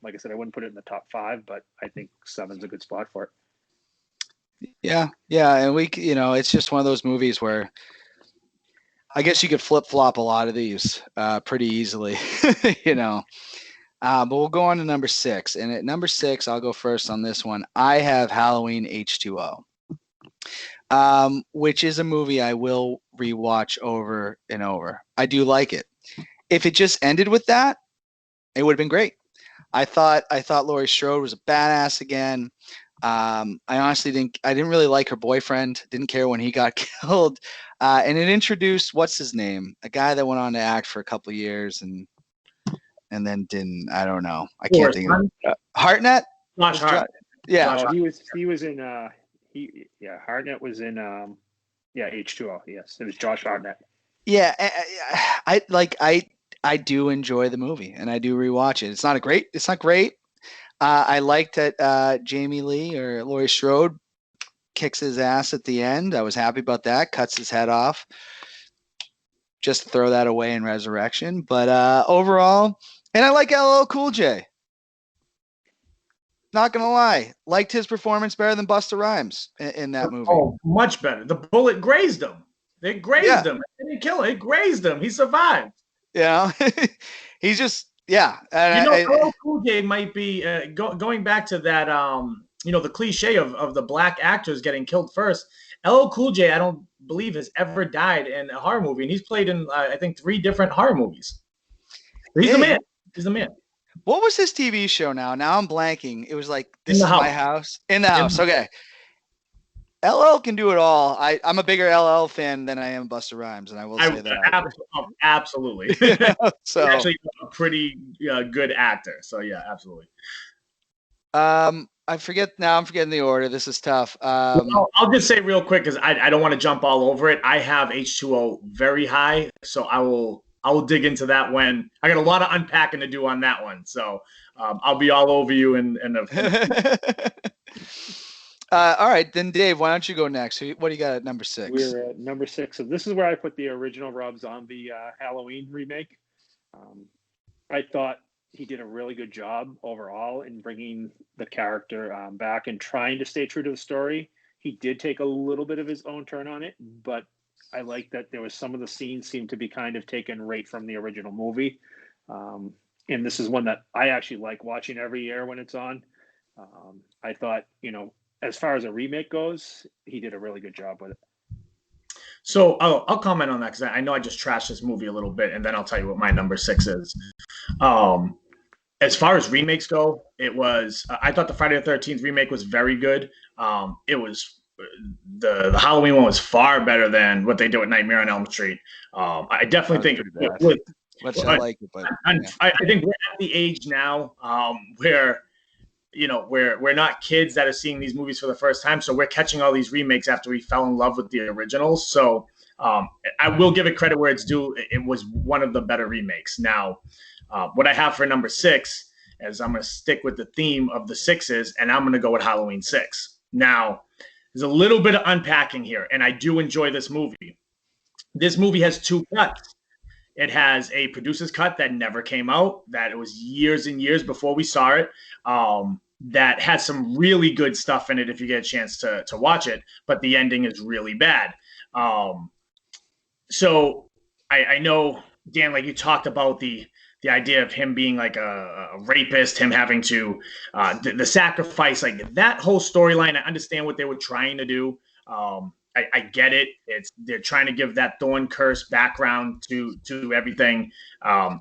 Like I said, I wouldn't put it in the top 5, but I think 7's a good spot for it. Yeah, and it's just one of those movies where I guess you could flip-flop a lot of these pretty easily, but we'll go on to number 6. And at number 6, I'll go first on this one. I have Halloween H2O, which is a movie I will rewatch over and over. I do like it. If it just ended with that, it would have been great. I thought Laurie Strode was a badass again. I honestly didn't really like her boyfriend. Didn't care when he got killed. And it introduced, what's his name? A guy that went on to act for a couple of years and then didn't. I don't know. I can't think of Hartnett. Josh Hart. Yeah. Oh, he was in Hartnett was in H2O. Yes, it was Josh Hartnett. Yeah, I do enjoy the movie and I do rewatch it. It's not great. I liked that Jamie Lee or Laurie Strode kicks his ass at the end. I was happy about that. Cuts his head off. Just throw that away in Resurrection. But overall, and I like LL Cool J. Not gonna lie, liked his performance better than Busta Rhymes in that movie. Oh, much better. The bullet grazed him. They grazed him. They didn't kill him. It grazed him. He survived. He's just LL Cool J might be going back to that. The cliche of the black actors getting killed first. LL Cool J, I don't believe has ever died in a horror movie, and he's played in I think 3 different horror movies. He's the man. He's the man. What was his TV show now? Now I'm blanking. It was like This In the Is House. My House. In the House. Okay. LL can do it all. I'm a bigger LL fan than I am Busta Rhymes, and I will say that. Absolutely. So He's actually a pretty good actor. So yeah, absolutely. I'm forgetting the order. This is tough. I'll just say real quick because I don't want to jump all over it. I have H2O very high, so I will dig into that when I got a lot of unpacking to do on that one. So I'll be all over you all right, then Dave, why don't you go next? What do you got at number 6? We're at number 6. So this is where I put the original Rob Zombie Halloween remake. I thought he did a really good job overall in bringing the character back and trying to stay true to the story. He did take a little bit of his own turn on it, but I like that there was some of the scenes seemed to be kind of taken right from the original movie. And this is one that I actually like watching every year when it's on. I thought, as far as a remake goes, he did a really good job with it. So I'll comment on that because I know I just trashed this movie a little bit, and then I'll tell you what my number 6 is. as far as remakes go, it was. I thought the Friday the 13th remake was very good. It was the Halloween one was far better than what they did with Nightmare on Elm Street. I definitely think pretty bad. with, Much I like it, but yeah. I think we're at the age now where we're not kids that are seeing these movies for the first time, so we're catching all these remakes after we fell in love with the originals. So I will give it credit where it's due. It was one of the better remakes. Now, what I have for number 6 is I'm going to stick with the theme of the sixes, and I'm going to go with Halloween 6. Now, there's a little bit of unpacking here, and I do enjoy this movie. This movie has 2 cuts. It has a producer's cut that never came out, that it was years and years before we saw it, that has some really good stuff in it if you get a chance to watch it, but the ending is really bad. So I know, Dan, like you talked about the idea of him being like a rapist, him having to the sacrifice, like that whole storyline. I understand what they were trying to do. I get it. They're trying to give that thorn curse background to everything.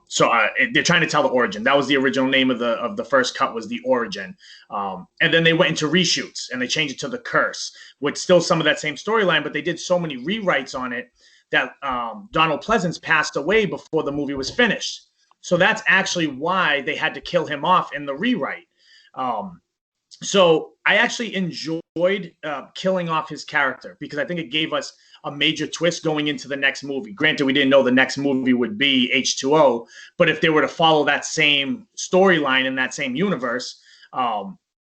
So they're trying to tell the origin. That was the original name of the first cut, was The Origin. And then they went into reshoots and they changed it to The Curse, which still some of that same storyline, but they did so many rewrites on it that Donald Pleasance passed away before the movie was finished. So that's actually why they had to kill him off in the rewrite. So I actually enjoyed killing off his character because I think it gave us a major twist going into the next movie. Granted, we didn't know the next movie would be H2O, but if they were to follow that same storyline in that same universe,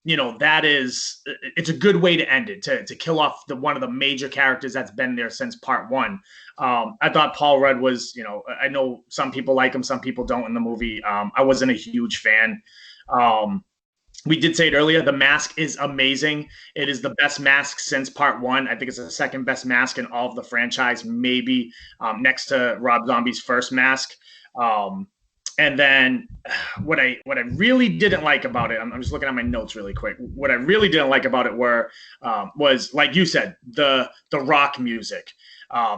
it's a good way to end it, to kill off one of the major characters that's been there since part 1. I thought Paul Rudd was, I know some people like him, some people don't in the movie. I wasn't a huge fan. We did say it earlier. The mask is amazing. It is the best mask since part 1. I think it's the second best mask in all of the franchise, maybe next to Rob Zombie's first mask. And then what I really didn't like about it, I'm just looking at my notes really quick. What I really didn't like about it was, like you said, the rock music.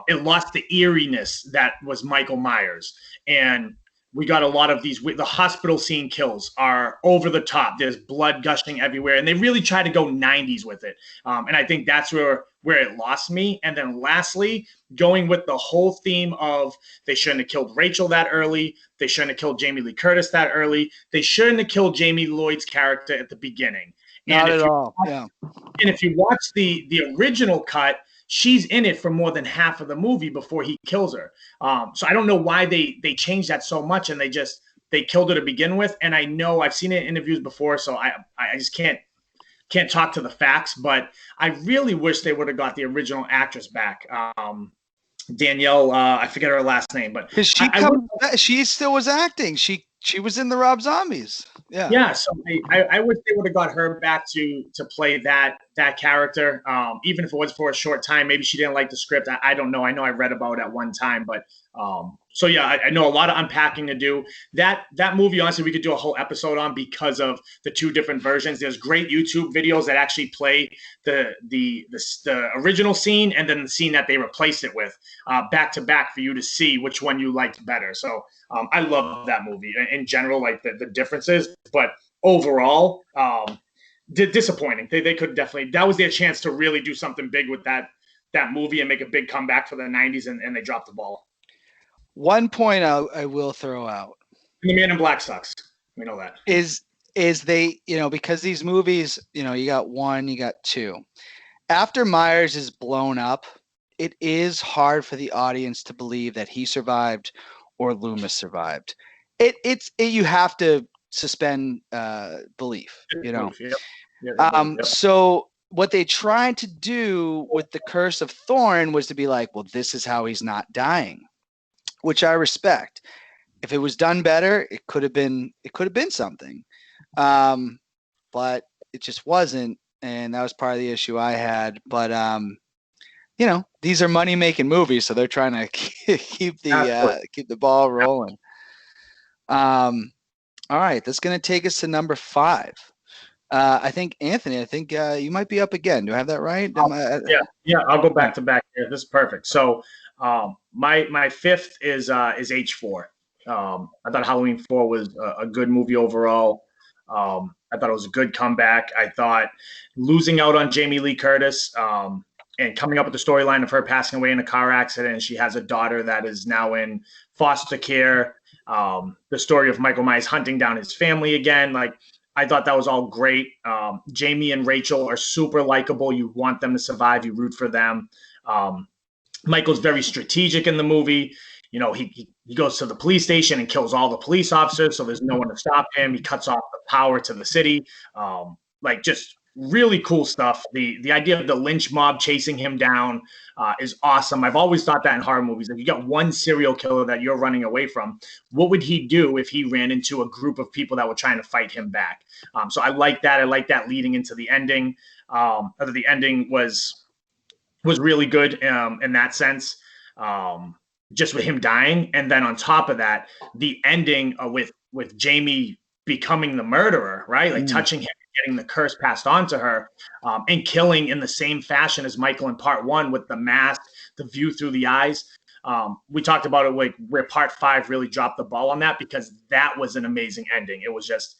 It lost the eeriness that was Michael Myers. And we got a lot of these. The hospital scene kills are over the top. There's blood gushing everywhere. And they really try to go 90s with it. And I think that's where it lost me. And then lastly, going with the whole theme of they shouldn't have killed Rachel that early. They shouldn't have killed Jamie Lee Curtis that early. They shouldn't have killed Jamie Lloyd's character at the beginning. Not at all. Yeah. And if you watch the original cut, she's in it for more than half of the movie before he kills her. So I don't know why they changed that so much and they killed her to begin with. And I know I've seen it in interviews before, so I just can't talk to the facts, but I really wish they would have got the original actress back. Danielle, I forget her last name, but because she still was acting. She was in the Rob Zombies. Yeah. Yeah. So I wish they would have got her back to play that character. Even if it was for a short time, maybe she didn't like the script. I don't know. I know I read about it at one time, but so yeah, I know a lot of unpacking to do. That movie, honestly, we could do a whole episode on because of the 2 different versions. There's great YouTube videos that actually play the original scene and then the scene that they replaced it with back to back for you to see which one you liked better. So I love that movie in general, like the differences, but overall, disappointing. They could definitely, that was their chance to really do something big with that movie and make a big comeback for the 90s, and they dropped the ball. One point I will throw out. The Man in Black sucks. We know that. Is they, because these movies, you got 1, you got 2. After Myers is blown up, it is hard for the audience to believe that he survived or Loomis survived. You have to suspend belief, Yep. So what they tried to do with the Curse of Thorn was to be like, well, this is how he's not dying, which I respect. If it was done better, it could have been something, but it just wasn't, and that was part of the issue I had. But these are money making movies, so they're trying to keep the ball rolling. All right, that's going to take us to number 5. I think Anthony, you might be up again. Do I have that right? Yeah. I'll go back to back here. This is perfect. So my 5th is H4. I thought Halloween 4 was a good movie overall. I thought it was a good comeback. I thought losing out on Jamie Lee Curtis and coming up with the storyline of her passing away in a car accident, and she has a daughter that is now in foster care. The story of Michael Myers hunting down his family again. Like, I thought that was all great. Jamie and Rachel are super likable. You want them to survive. You root for them. Michael's very strategic in the movie. You know, he goes to the police station and kills all the police officers, so there's no one to stop him. He cuts off the power to the city. Like, just really cool stuff. The idea of the lynch mob chasing him down is awesome. I've always thought that in horror movies. If you got one serial killer that you're running away from, what would he do if he ran into a group of people that were trying to fight him back? So I like that. I like that leading into the ending. The ending was really good in that sense, just with him dying. And then on top of that, the ending with Jamie becoming the murderer, right? Like touching him, getting the curse passed on to her, and killing in the same fashion as Michael in part 1 with the mask, the view through the eyes. We talked about it where part 5 really dropped the ball on that, because that was an amazing ending. It was just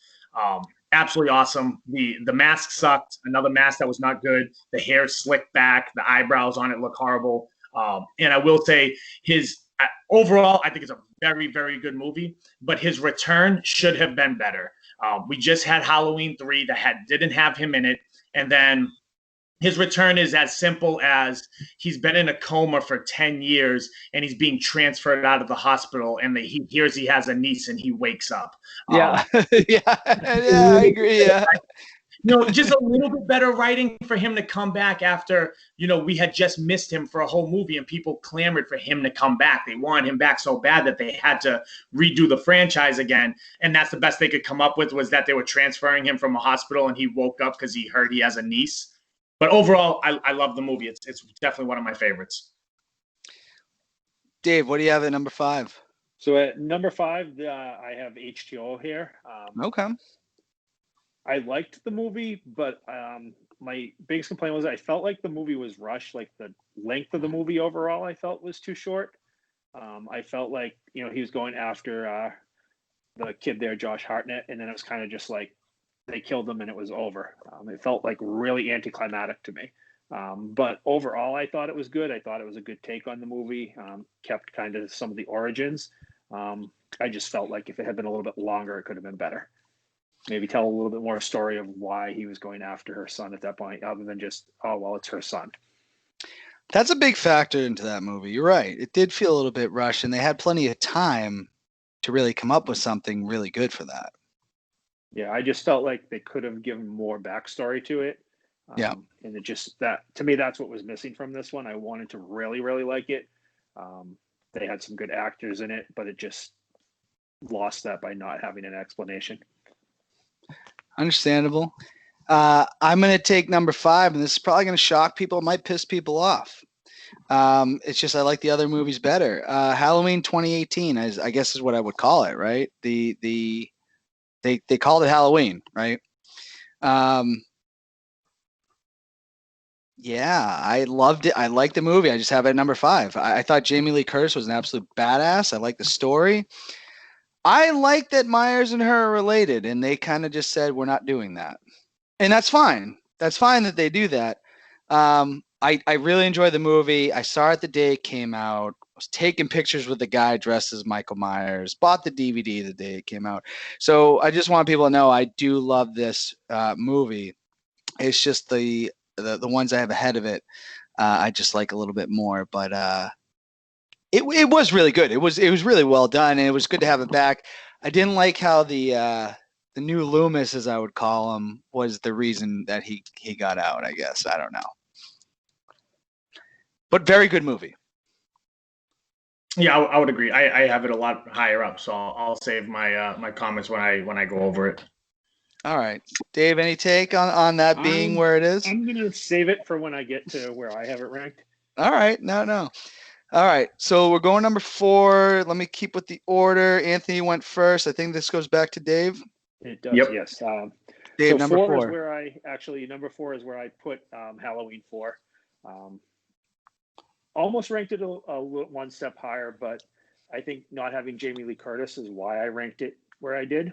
absolutely awesome. The mask sucked. Another mask that was not good. The hair slicked back. The eyebrows on it look horrible. And I will say overall, I think it's a very, very good movie, but his return should have been better. We just had Halloween 3 that didn't have him in it. And then his return is as simple as he's been in a coma for 10 years and he's being transferred out of the hospital, and he hears he has a niece and he wakes up. Yeah. Yeah, I agree. Yeah. Just a little bit better writing for him to come back after, we had just missed him for a whole movie and people clamored for him to come back. They wanted him back so bad that they had to redo the franchise again. And that's the best they could come up with, was that they were transferring him from a hospital and he woke up because he heard he has a niece. But overall, I love the movie. It's definitely one of my favorites. Dave, what do you have at number 5? So at number 5, I have H2O here. Okay. I liked the movie, but my biggest complaint was I felt like the movie was rushed. Like, the length of the movie overall, I felt was too short. I felt like, he was going after the kid there, Josh Hartnett, and then it was kind of just like they killed him and it was over. It felt like really anticlimactic to me. But overall, I thought it was good. I thought it was a good take on the movie. Kept kind of some of the origins. I just felt like if it had been a little bit longer, it could have been better. Maybe tell a little bit more story of why he was going after her son at that point, other than just, oh, well, it's her son. That's a big factor into that movie. You're right. It did feel a little bit rushed, and they had plenty of time to really come up with something really good for that. Yeah, I just felt like they could have given more backstory to it. Yeah. And it just, to me, that's what was missing from this one. I wanted to really, really like it. They had some good actors in it, but it just lost that by not having an explanation. Understandable. I'm going to take number 5, and this is probably going to shock people. It might piss people off. It's just I like the other movies better. Halloween 2018, I guess is what I would call it, right? They called it Halloween, right? Yeah, I loved it. I liked the movie. I just have it at number 5. I thought Jamie Lee Curtis was an absolute badass. I like the story. I like that Myers and her are related, and they kind of just said, we're not doing that. And that's fine. That's fine that they do that. I really enjoyed the movie. I saw it the day it came out. I was taking pictures with the guy dressed as Michael Myers. Bought the DVD the day it came out. So I just want people to know I do love this movie. It's just the ones I have ahead of it, I just like a little bit more. But it was really good. It was really well done, and it was good to have it back. I didn't like how the new Loomis, as I would call him, was the reason that he got out, I guess. I don't know. But very good movie. Yeah, I would agree. I have it a lot higher up, so I'll save my my comments when I go over it. All right. Dave, any take on that being where it is? I'm going to save it for when I get to where I have it ranked. All right. No. All right. So we're going number 4. Let me keep with the order. Anthony went first. I think this goes back to Dave. It does, yep. Yes. Dave, so number 4 is where number 4 is where I put Halloween 4. Almost ranked it a one step higher, but I think not having Jamie Lee Curtis is why I ranked it where I did.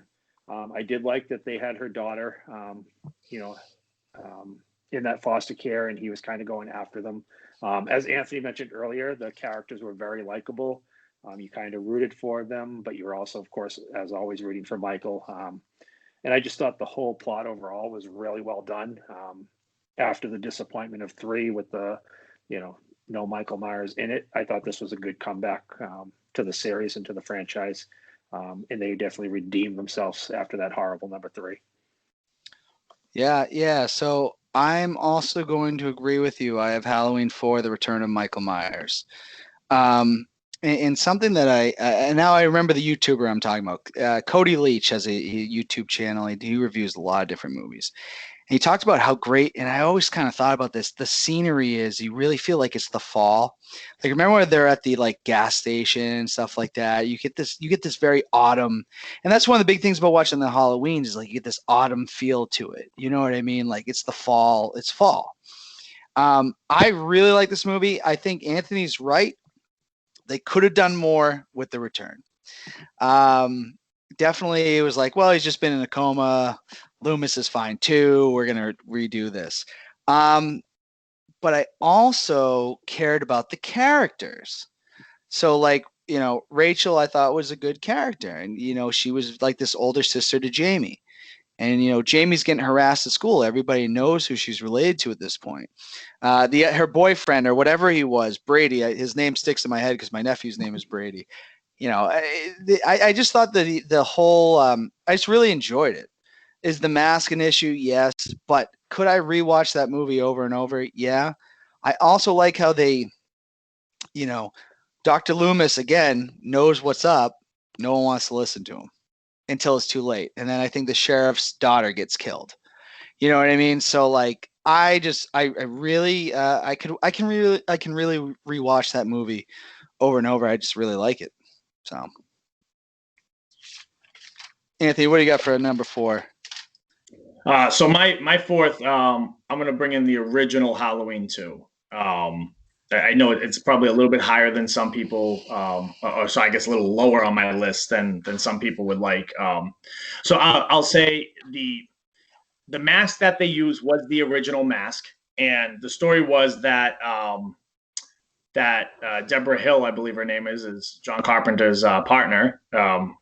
I did like that they had her daughter, you know, in that foster care, and he was kind of going after them. As Anthony mentioned earlier, the characters were very likable. You kind of rooted for them, but you were also, of course, as always, rooting for Michael. And I just thought the whole plot overall was really well done. After the disappointment of 3 with the, you know, no Michael Myers in it, I thought this was a good comeback to the series and to the franchise. And they definitely redeemed themselves after that horrible number 3. Yeah. So I'm also going to agree with you. I have Halloween 4, The Return of Michael Myers. And something that and now I remember the YouTuber I'm talking about. Cody Leach has a YouTube channel. He reviews a lot of different movies. And he talked about how great, and I always kind of thought about this, the scenery is, you really feel like it's the fall. Like, remember when they're at the like gas station and stuff like that? You get this very autumn. And that's one of the big things about watching the Halloweens is like you get this autumn feel to it. You know what I mean? Like it's the fall. It's fall. I really like this movie. I think Anthony's right. They could have done more with The Return. Definitely, it was like, well, he's just been in a coma. Loomis is fine too. We're gonna redo this. But I also cared about the characters. So, like, you know, Rachel, I thought was a good character, and you know, she was like this older sister to Jamie. And you know, Jamie's getting harassed at school. Everybody knows who she's related to at this point. Her boyfriend or whatever he was, Brady. His name sticks in my head because my nephew's name is Brady. You know, I just thought that the whole. I just really enjoyed it. Is the mask an issue? Yes, but could I rewatch that movie over and over? Yeah. I also like how they, you know, Dr. Loomis again knows what's up. No one wants to listen to him until it's too late, and then I think the sheriff's daughter gets killed. You know what I mean? So like, I really, I can really rewatch that movie over and over. I just really like it. So, Anthony, what do you got for number 4? So my fourth, I'm gonna bring in the original Halloween 2. I know it's probably a little bit higher than some people, or so I guess a little lower on my list than some people would like. So I'll say the mask that they used was the original mask, and the story was that Deborah Hill, I believe her name is John Carpenter's partner.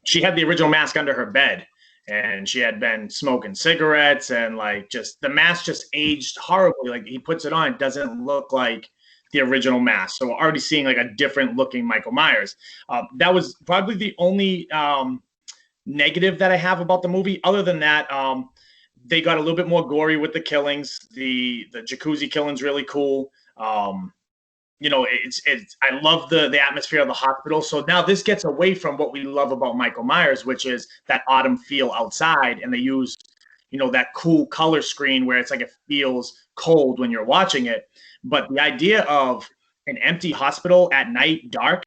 She had the original mask under her bed, and she had been smoking cigarettes, and like just the mask just aged horribly. Like he puts it on, it doesn't look like the original mask. So we're already seeing like a different looking Michael Myers. That was probably the only negative that I have about the movie. Other than that, they got a little bit more gory with the killings. The jacuzzi killing's really cool. You know, it's I love the atmosphere of the hospital. So now this gets away from what we love about Michael Myers, which is that autumn feel outside, and they use, you know, that cool color screen where it's like it feels cold when you're watching it. But the idea of an empty hospital at night, dark,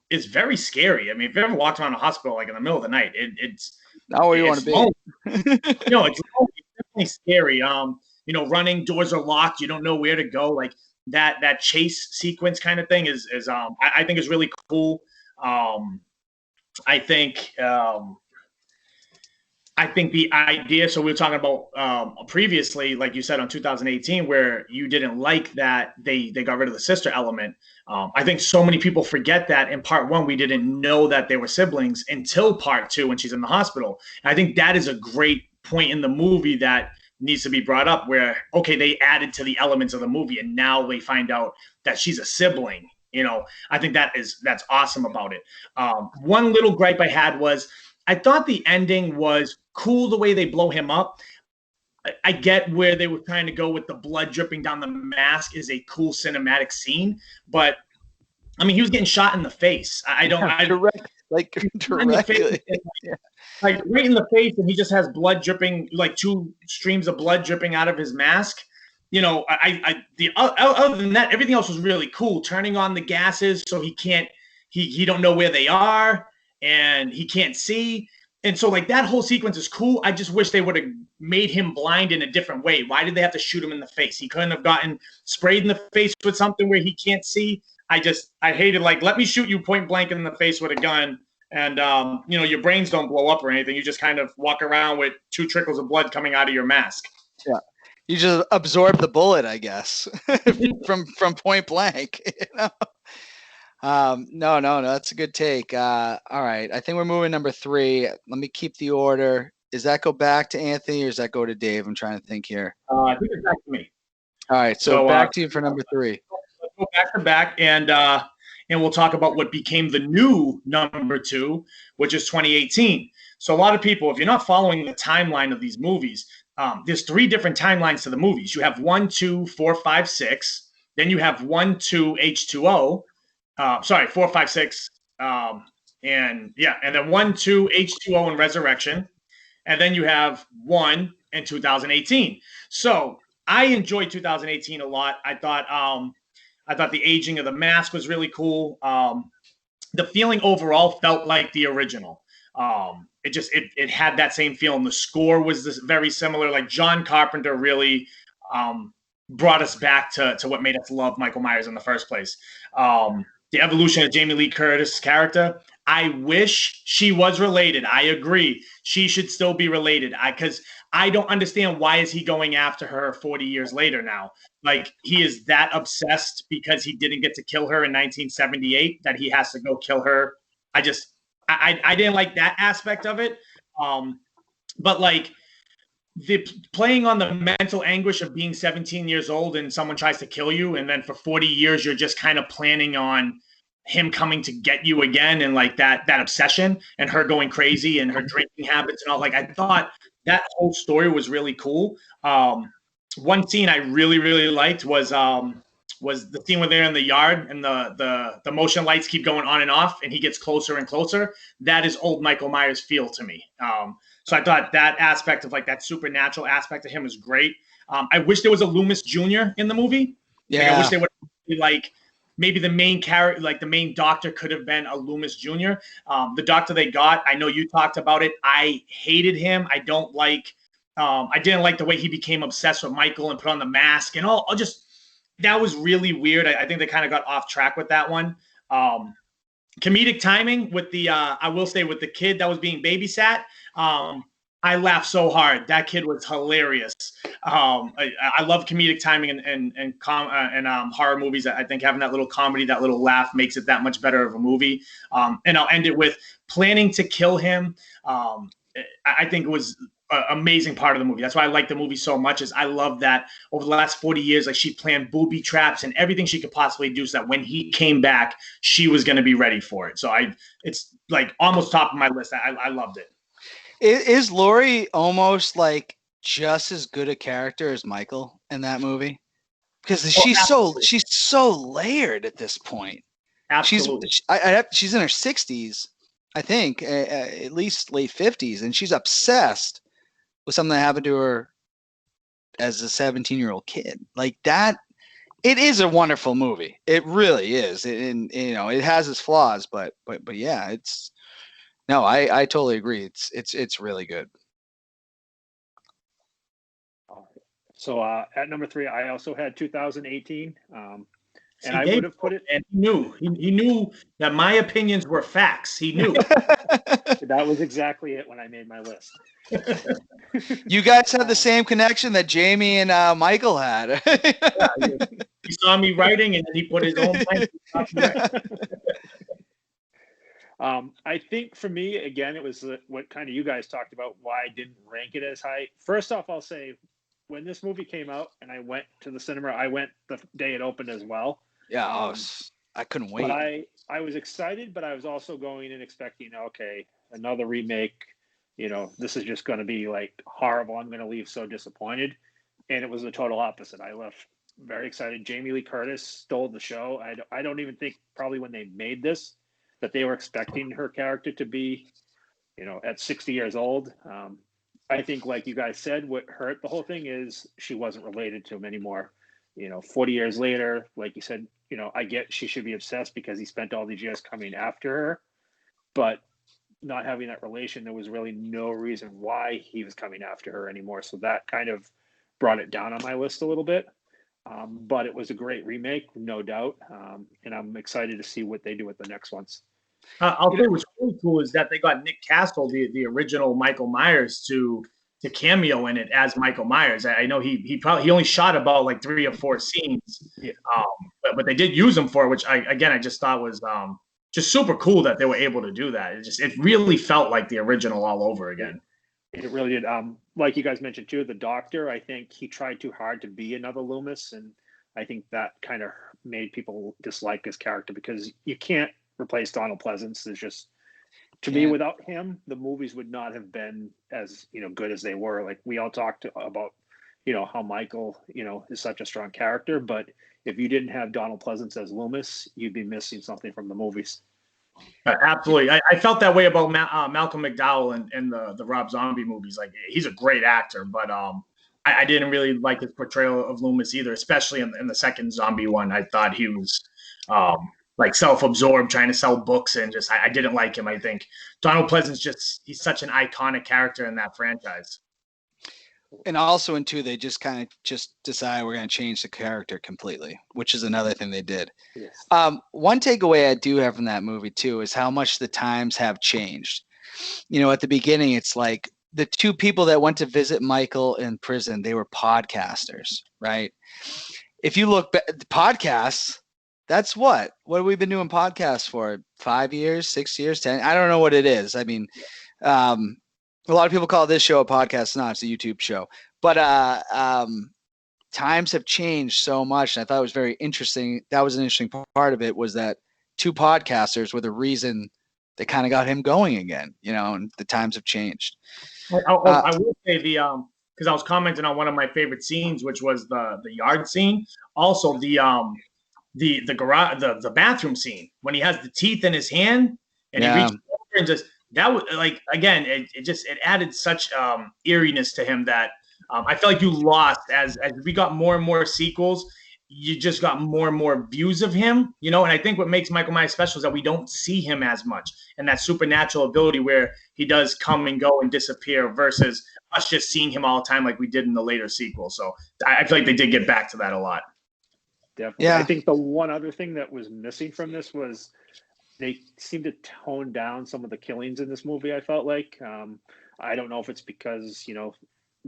is very scary. I mean, if you ever walked around a hospital like in the middle of the night, it's not where you want to be. No, it's definitely scary. You know, running, doors are locked, you don't know where to go. Like that chase sequence kind of thing is I think is really cool. I think the idea, so we were talking about previously, like you said, on 2018, where you didn't like that they got rid of the sister element. I think so many people forget that in part 1, we didn't know that they were siblings until part 2 when she's in the hospital. And I think that is a great point in the movie that needs to be brought up where, okay, they added to the elements of the movie and now they find out that she's a sibling. You know, I think that's awesome about it. One little gripe I had was I thought the ending was cool the way they blow him up. I get where they were trying to go with the blood dripping down the mask is a cool cinematic scene, but I mean, he was getting shot in the face. Directly. Like right in the face, and he just has blood dripping, like 2 streams of blood dripping out of his mask. You know, other than that, everything else was really cool. Turning on the gases so he don't know where they are, and he can't see. And so like that whole sequence is cool. I just wish they would have made him blind in a different way. Why did they have to shoot him in the face? He couldn't have gotten sprayed in the face with something where he can't see. I hated, like, let me shoot you point blank in the face with a gun, and you know, your brains don't blow up or anything. You just kind of walk around with 2 trickles of blood coming out of your mask. Yeah. You just absorb the bullet, I guess, from point blank. You know? No, that's a good take. All right, I think we're moving number 3. Let me keep the order. Does that go back to Anthony or does that go to Dave? I'm trying to think here. I think it's back to me. All right, so back to you for number 3. Let's go back to back, and we'll talk about what became the new number 2, which is 2018. So a lot of people, if you're not following the timeline of these movies, there's 3 different timelines to the movies. You have 1, 2, 4, 5, 6. Then you have 1, 2, H2O. 4, 5, 6, and then 1, 2, H2O and Resurrection, and then you have 1 in 2018. So I enjoyed 2018 a lot. I thought the aging of the mask was really cool. The feeling overall felt like the original. It had that same feeling. The score was very similar. Like, John Carpenter really brought us back to what made us love Michael Myers in the first place. The evolution of Jamie Lee Curtis' character. I wish she was related. I agree. She should still be related. Because I don't understand, why is he going after her 40 years later now? Like, he is that obsessed because he didn't get to kill her in 1978 that he has to go kill her. I didn't like that aspect of it. But like, the playing on the mental anguish of being 17 years old and someone tries to kill you, and then for 40 years you're just kind of planning on him coming to get you again, and like that obsession, and her going crazy and her drinking habits and all. Like, I thought that whole story was really cool. One scene I really liked was the scene where they're in the yard and the motion lights keep going on and off and he gets closer and closer. That is old Michael Myers feel to me. So I thought that aspect of, like, that supernatural aspect of him is great. I wish there was a Loomis Jr. in the movie. Yeah. Like, I wish they would, like, maybe the main character, like the main doctor, could have been a Loomis Jr. The doctor they got, I know you talked about it. I hated him. I didn't like the way he became obsessed with Michael and put on the mask and all. That was really weird. I think they kind of got off track with that one. Comedic timing with I will say, with the kid that was being babysat. I laughed so hard. That kid was hilarious. I love comedic timing and horror movies. I think having that little comedy, that little laugh, makes it that much better of a movie. And I'll end it with planning to kill him. I think it was an amazing part of the movie. That's why I like the movie so much. Is I love that over the last 40 years, like, she planned booby traps and everything she could possibly do, so that when he came back, she was going to be ready for it. So it's like almost top of my list. I loved it. Is Laurie almost like just as good a character as Michael in that movie? Because she's so layered at this point. Absolutely. She's in her 60s, I think, at least late 50s, and she's obsessed with something that happened to her as a 17-year-old kid. Like that, it is a wonderful movie. It really is. And you know, it has its flaws, but yeah, I totally agree. It's really good. So at number 3, I also had 2018. And I Dave would have put it. And he knew that my opinions were facts. He knew. That was exactly it when I made my list. You guys had the same connection that Jamie and Michael had. He saw me writing, and then he put his own plan. I think for me, again, it was what kind of you guys talked about, why I didn't rank it as high. First off, I'll say, when this movie came out and I went to the cinema, I went the day it opened as well. Yeah, I couldn't wait. But I was excited, but I was also going in expecting, okay, another remake. You know, this is just going to be like horrible. I'm going to leave so disappointed. And it was the total opposite. I left very excited. Jamie Lee Curtis stole the show. I don't even think probably when they made this that they were expecting her character to be, you know, at 60 years old. I think, like you guys said, what hurt the whole thing is she wasn't related to him anymore. You know, 40 years later, like you said, you know, I get she should be obsessed because he spent all these years coming after her, but not having that relation, there was really no reason why he was coming after her anymore. So that kind of brought it down on my list a little bit. But it was a great remake, no doubt. And I'm excited to see what they do with the next ones. I'll say what's really cool is that they got Nick Castle, the original Michael Myers, to cameo in it as Michael Myers. I know he only shot about like 3 or 4 scenes, Yeah. but they did use him for it, which I just thought was just super cool that they were able to do that. It really felt like the original all over again. It really did. Like you guys mentioned too, the Doctor, I think he tried too hard to be another Loomis, and I think that kind of made people dislike his character because you can't replace Donald Pleasance. There's just, to me, without him, the movies would not have been as good as they were. Like we all talked about, how Michael, is such a strong character, but if you didn't have Donald Pleasance as Loomis, you'd be missing something from the movies. Absolutely. I felt that way about Malcolm McDowell in the Rob Zombie movies. Like he's a great actor, but I didn't really like his portrayal of Loomis either, especially in the second zombie one. I thought he was like self-absorbed, trying to sell books, and just I didn't like him. I think Donald Pleasance he's such an iconic character in that franchise. And also in 2, they just kind of decide we're going to change the character completely, which is another thing they did. Yes. One takeaway I do have from that movie too is how much the times have changed. At the beginning, it's like the 2 people that went to visit Michael in prison, they were podcasters, right? If you look back, podcasts, that's what have we been doing podcasts for? 5 years, 6 years, 10? I don't know what it is. I mean, a lot of people call this show a podcast. No, it's a YouTube show. But times have changed so much. And I thought it was very interesting. That was an interesting part of it, was that 2 podcasters were the reason they kind of got him going again, and the times have changed. I will say because I was commenting on one of my favorite scenes, which was the yard scene. Also the garage, the bathroom scene when he has the teeth in his hand and he reaches over and just, that was like, again, it added such eeriness to him that I felt like you lost as we got more and more sequels. You just got more and more views of him, and I think what makes Michael Myers special is that we don't see him as much, and that supernatural ability where he does come and go and disappear versus us just seeing him all the time like we did in the later sequels. So I feel like they did get back to that a lot. Definitely. Yeah. I think the one other thing that was missing from this was they seem to tone down some of the killings in this movie. I felt like, I don't know if it's because,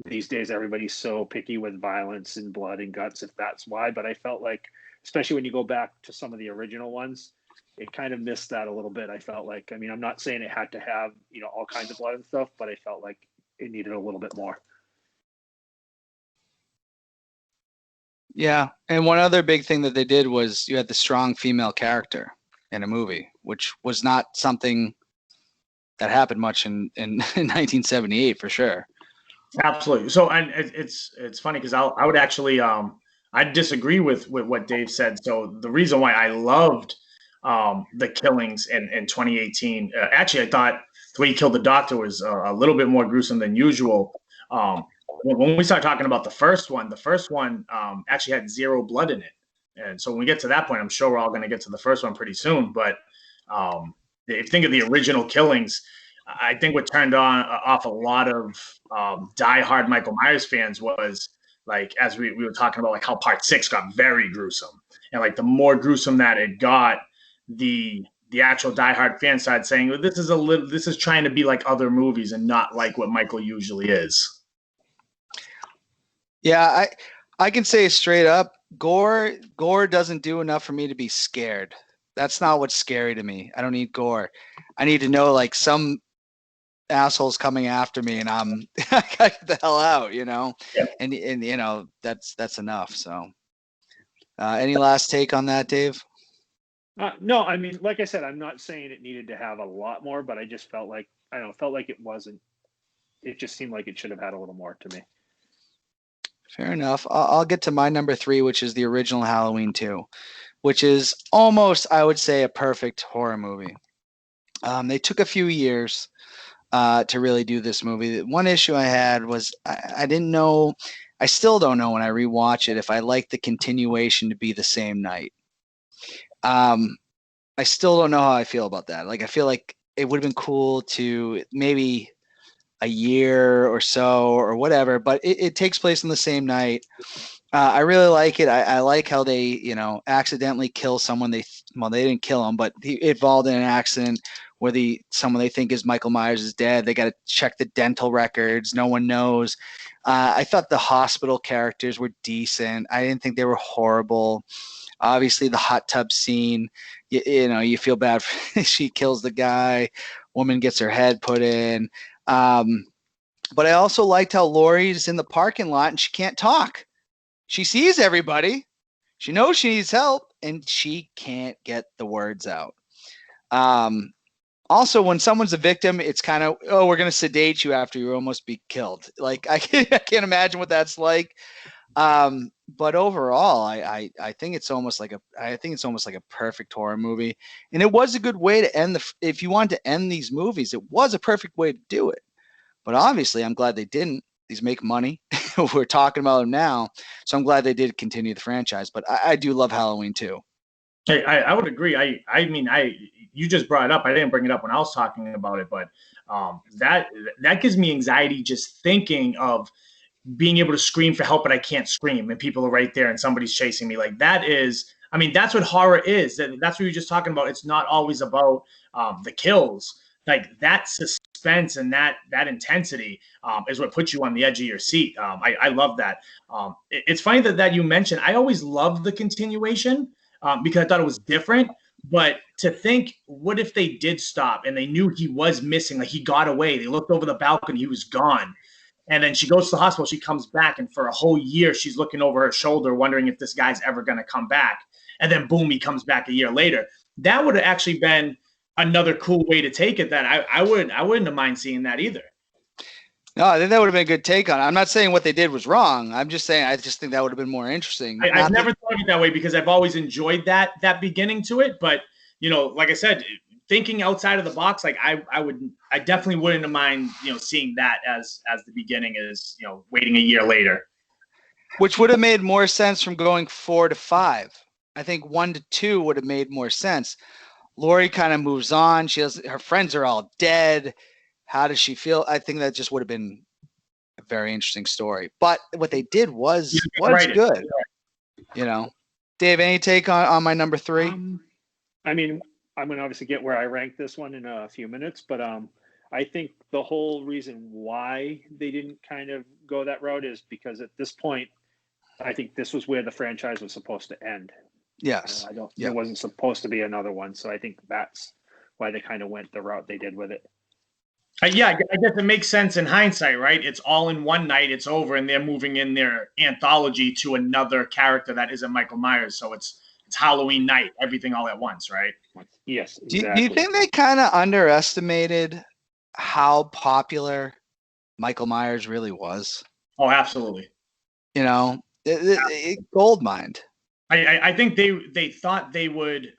these days everybody's so picky with violence and blood and guts, if that's why, but I felt like, especially when you go back to some of the original ones, it kind of missed that a little bit. I felt like, I mean, I'm not saying it had to have, all kinds of blood and stuff, but I felt like it needed a little bit more. Yeah. And one other big thing that they did was you had the strong female character in a movie, which was not something that happened much in 1978 for sure. Absolutely. So, and it's funny because I would actually I disagree with what Dave said. So the reason why I loved the killings in 2018, actually I thought the way he killed the doctor was a little bit more gruesome than usual. When we start talking about the first one actually had 0 blood in it. And so when we get to that point, I'm sure we're all going to get to the first one pretty soon. But if you think of the original killings, I think what turned off a lot of diehard Michael Myers fans was, like, as we were talking about, like how part 6 got very gruesome. And like the more gruesome that it got, the actual diehard fan side saying, well, this is trying to be like other movies and not like what Michael usually is. Yeah, I can say straight up, gore doesn't do enough for me to be scared. That's not what's scary to me. I don't need gore. I need to know like some assholes coming after me and I gotta get the hell out, Yeah. And that's enough. So any last take on that, Dave? No, I mean, like I said, I'm not saying it needed to have a lot more, but I just felt like, it wasn't, it just seemed like it should have had a little more to me. Fair enough. I'll get to my number 3, which is the original Halloween 2, which is almost, I would say, a perfect horror movie. They took a few years to really do this movie. One issue I had was I didn't know, I still don't know when I rewatch it if I like the continuation to be the same night. I still don't know how I feel about that. Like, I feel like it would have been cool to maybe a year or so or whatever, but it takes place on the same night. I really like it. I like how they, accidentally kill someone. They didn't kill him, but he involved in an accident where someone they think is Michael Myers is dead. They got to check the dental records. No one knows. I thought the hospital characters were decent. I didn't think they were horrible. Obviously, the hot tub scene, you feel bad. She kills the guy. Woman gets her head put in. But I also liked how Laurie's in the parking lot and she can't talk. She sees everybody. She knows she needs help, and she can't get the words out. Also, when someone's a victim, it's kind of, oh, we're going to sedate you after you almost be killed. Like, I can't imagine what that's like. But overall, I think it's almost like a perfect horror movie, and it was a good way to end if you wanted to end these movies, it was a perfect way to do it. But obviously, I'm glad they didn't. These make money. We're talking about them now, so I'm glad they did continue the franchise. But I do love Halloween too. Hey, I would agree. I mean, you just brought it up. I didn't bring it up when I was talking about it, but that gives me anxiety just thinking of being able to scream for help, but I can't scream, and people are right there, and somebody's chasing me. Like that is, I mean, that's what horror is. That's what you're just talking about. It's not always about the kills. Like that suspense and that intensity is what puts you on the edge of your seat. I love that. It's funny that you mentioned. I always loved the continuation because I thought it was different. But to think, what if they did stop and they knew he was missing? Like he got away. They looked over the balcony. He was gone. And then she goes to the hospital. She comes back, and for a whole year, she's looking over her shoulder, wondering if this guy's ever going to come back. And then, boom, he comes back a year later. That would have actually been another cool way to take it. That I wouldn't have mind seeing that either. No, I think that would have been a good take on it. I'm not saying what they did was wrong. I'm just saying I just think that would have been more interesting. I've never thought of it that way because I've always enjoyed that beginning to it. But like I said, thinking outside of the box, like I definitely wouldn't have mind, seeing that as the beginning is, waiting a year later. Which would have made more sense from going 4 to 5. I think 1 to 2 would have made more sense. Laurie kind of moves on. Her friends are all dead. How does she feel? I think that just would have been a very interesting story. But what they did was good. Dave, any take on my number 3? I mean, I'm going to obviously get where I rank this one in a few minutes, but I think the whole reason why they didn't kind of go that route is because at this point, I think this was where the franchise was supposed to end. Yes. There wasn't supposed to be another one. So I think that's why they kind of went the route they did with it. Yeah, I guess it makes sense in hindsight, right? It's all in one night, it's over, and they're moving in their anthology to another character that isn't Michael Myers. So it's Halloween night, everything all at once, right? Yes, exactly. Do you think they kind of underestimated how popular Michael Myers really was? Oh, absolutely. Gold mined. I think they thought they would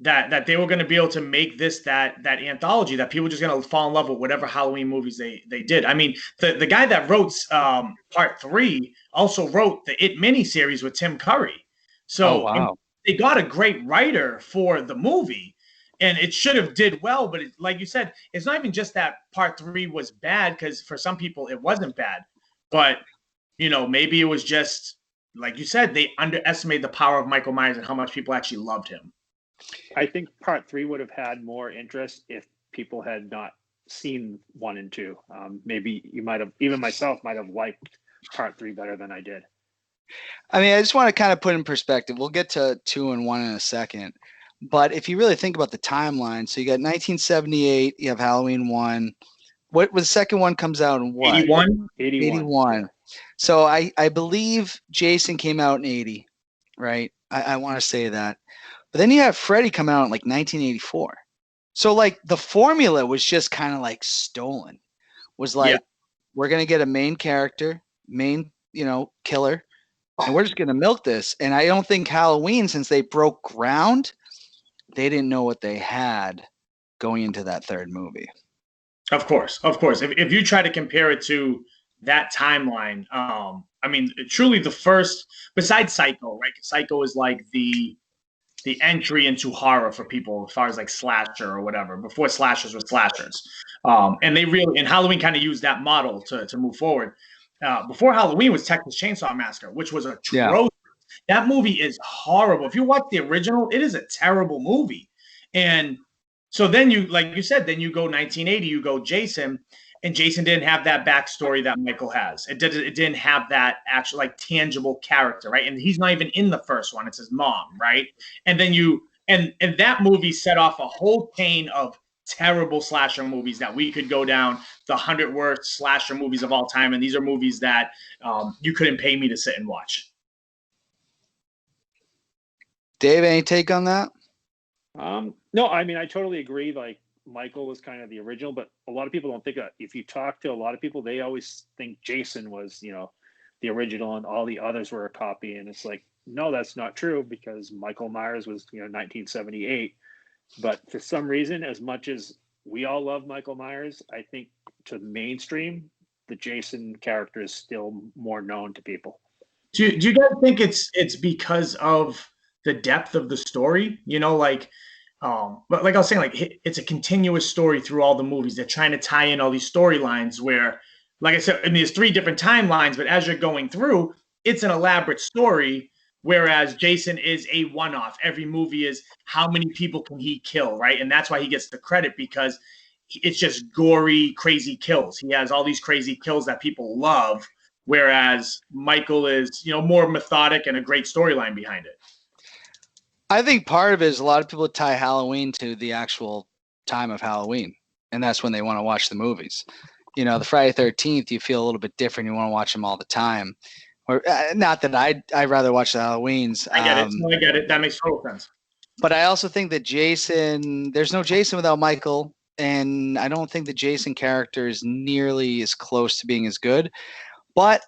that they were going to be able to make this that anthology that people were just going to fall in love with whatever Halloween movies they did. I mean, the guy that wrote part 3 also wrote the It miniseries with Tim Curry. So they got a great writer for the movie, and it should have did well. But like you said, it's not even just that part 3 was bad, because for some people it wasn't bad, but maybe it was just like you said, they underestimated the power of Michael Myers and how much people actually loved him. I think part 3 would have had more interest if people had not seen 1 and 2. Maybe you might have, even myself might have liked part 3 better than I did. I mean, I just want to kind of put in perspective. We'll get to 2 and 1 in a second. But if you really think about the timeline, so you got 1978, you have Halloween 1. What was the second one comes out in what? 81? 81. Yeah. So I believe Jason came out in 80, right? I want to say that. But then you have Freddy come out in like 1984. So like the formula was just kind of like stolen. Was like, we're going to get a main character, killer, and we're just going to milk this. And I don't think Halloween, since they broke ground, they didn't know what they had going into that third movie. Of course. If you try to compare it to that timeline, I mean, truly the first, besides Psycho, right? Psycho is like the entry into horror for people as far as like slasher or whatever, before slashers were slashers. And Halloween kind of used that model to move forward. before Halloween was Texas Chainsaw Massacre, which was atrocious. Yeah. That movie is horrible. If you watch the original, it is a terrible movie. And so then you, like you said, then you go 1980, you go Jason, and Jason didn't have that backstory that Michael has. It didn't have that actual like tangible character, right? And he's not even in the first one. It's his mom, right? And then and that movie set off a whole chain of terrible slasher movies that we could go down the 100 worst slasher movies of all time. And these are movies that you couldn't pay me to sit and watch. Dave, any take on that? No, I mean, I totally agree. Like, Michael was kind of the original, but a lot of people don't think that. If you talk to a lot of people, they always think Jason was, the original and all the others were a copy. And it's like, no, that's not true, because Michael Myers was, 1978. But for some reason, as much as we all love Michael Myers, I think to the mainstream, the Jason character is still more known to people. Do you guys think it's because of the depth of the story? But like I was saying, like it's a continuous story through all the movies. They're trying to tie in all these storylines where, like I said, and there's 3 different timelines, but as you're going through, it's an elaborate story. Whereas Jason is a one-off. Every movie is how many people can he kill, right? And that's why he gets the credit, because it's just gory, crazy kills. He has all these crazy kills that people love, whereas Michael is, more methodic and a great storyline behind it. I think part of it is a lot of people tie Halloween to the actual time of Halloween, and that's when they want to watch the movies. The Friday 13th, you feel a little bit different. You want to watch them all the time. Or not that I'd rather watch the Halloweens. I get it. I get it. That makes total sense. But I also think that there's no Jason without Michael, and I don't think the Jason character is nearly as close to being as good. But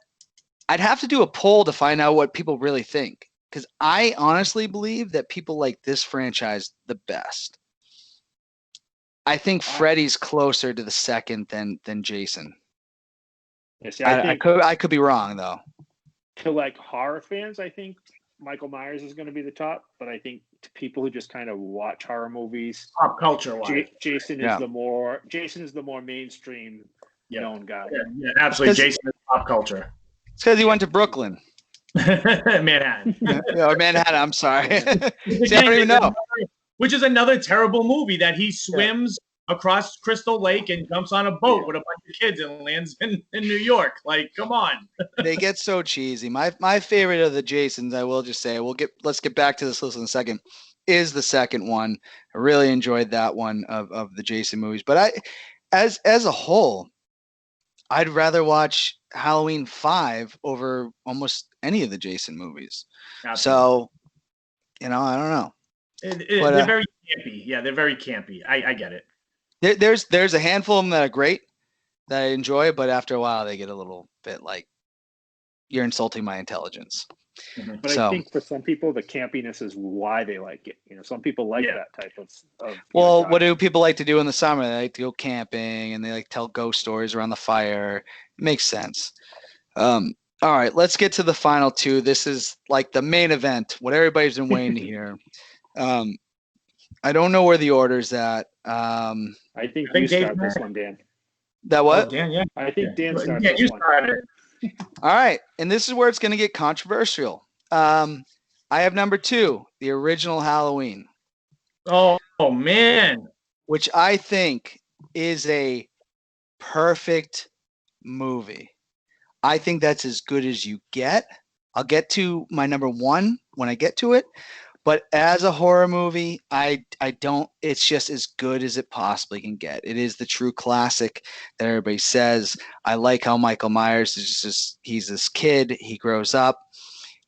I'd have to do a poll to find out what people really think, because I honestly believe that people like this franchise the best. I think Freddy's closer to the second than Jason. Yes, I could be wrong though. To like horror fans, I think Michael Myers is going to be the top. But I think to people who just kind of watch horror movies, pop culture wise, Jason is the more mainstream known guy. Yeah, absolutely. Jason is pop culture. It's because he went to Brooklyn. Manhattan. Or Manhattan, I'm sorry. See, I don't even know. Which is another terrible movie that he swims across Crystal Lake and jumps on a boat with a bunch of kids and lands in New York. Like, come on. They get so cheesy. My favorite of the Jasons, I will just say, let's get back to this list in a second, is the second one. I really enjoyed that one of the Jason movies. But as a whole, I'd rather watch Halloween 5 over almost any of the Jason movies. Absolutely. So, I don't know. They're very campy. Yeah, they're very campy. I get it. There's a handful of them that are great, that I enjoy, but after a while they get a little bit like, you're insulting my intelligence. Mm-hmm. But I think for some people the campiness is why they like it. Some people like that type of well, what do people like to do in the summer? They like to go camping and they like to tell ghost stories around the fire. It makes sense. All right, let's get to the final 2. This is like the main event, what everybody's been waiting to hear. I don't know where the order's at. I think you start this one, Dan. That what? Oh, Dan, yeah. I think Dan started this one. All right, and this is where it's going to get controversial. I have number 2, the original Halloween. Oh man. Which I think is a perfect movie. I think that's as good as you get. I'll get to my number 1 when I get to it. But as a horror movie, I don't, it's just as good as it possibly can get. It is the true classic that everybody says. I like how Michael Myers is just, he's this kid, he grows up.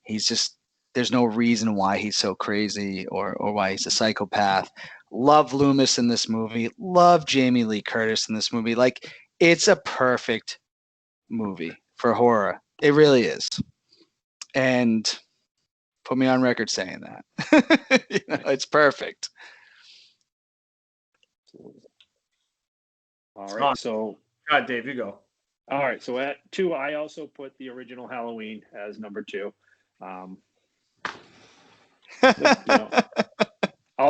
He's just, there's no reason why he's so crazy or why he's a psychopath. Love Loomis in this movie. Love Jamie Lee Curtis in this movie. Like, it's a perfect movie for horror. It really is. And put me on record saying that. It's perfect. All right. So, God, Dave, you go. All right. So at 2, I also put the original Halloween as number 2. I'll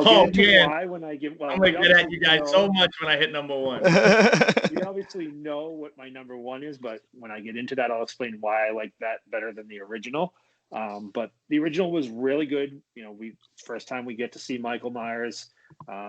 I'll Oh, get into man. why when I give. Well, I'm we gonna get at obviously you guys know- so much when I hit number one. We obviously know what my number one is, but when I get into that, I'll explain why I like that better than the original. But the original was really good. You know, first time we get to see Michael Myers.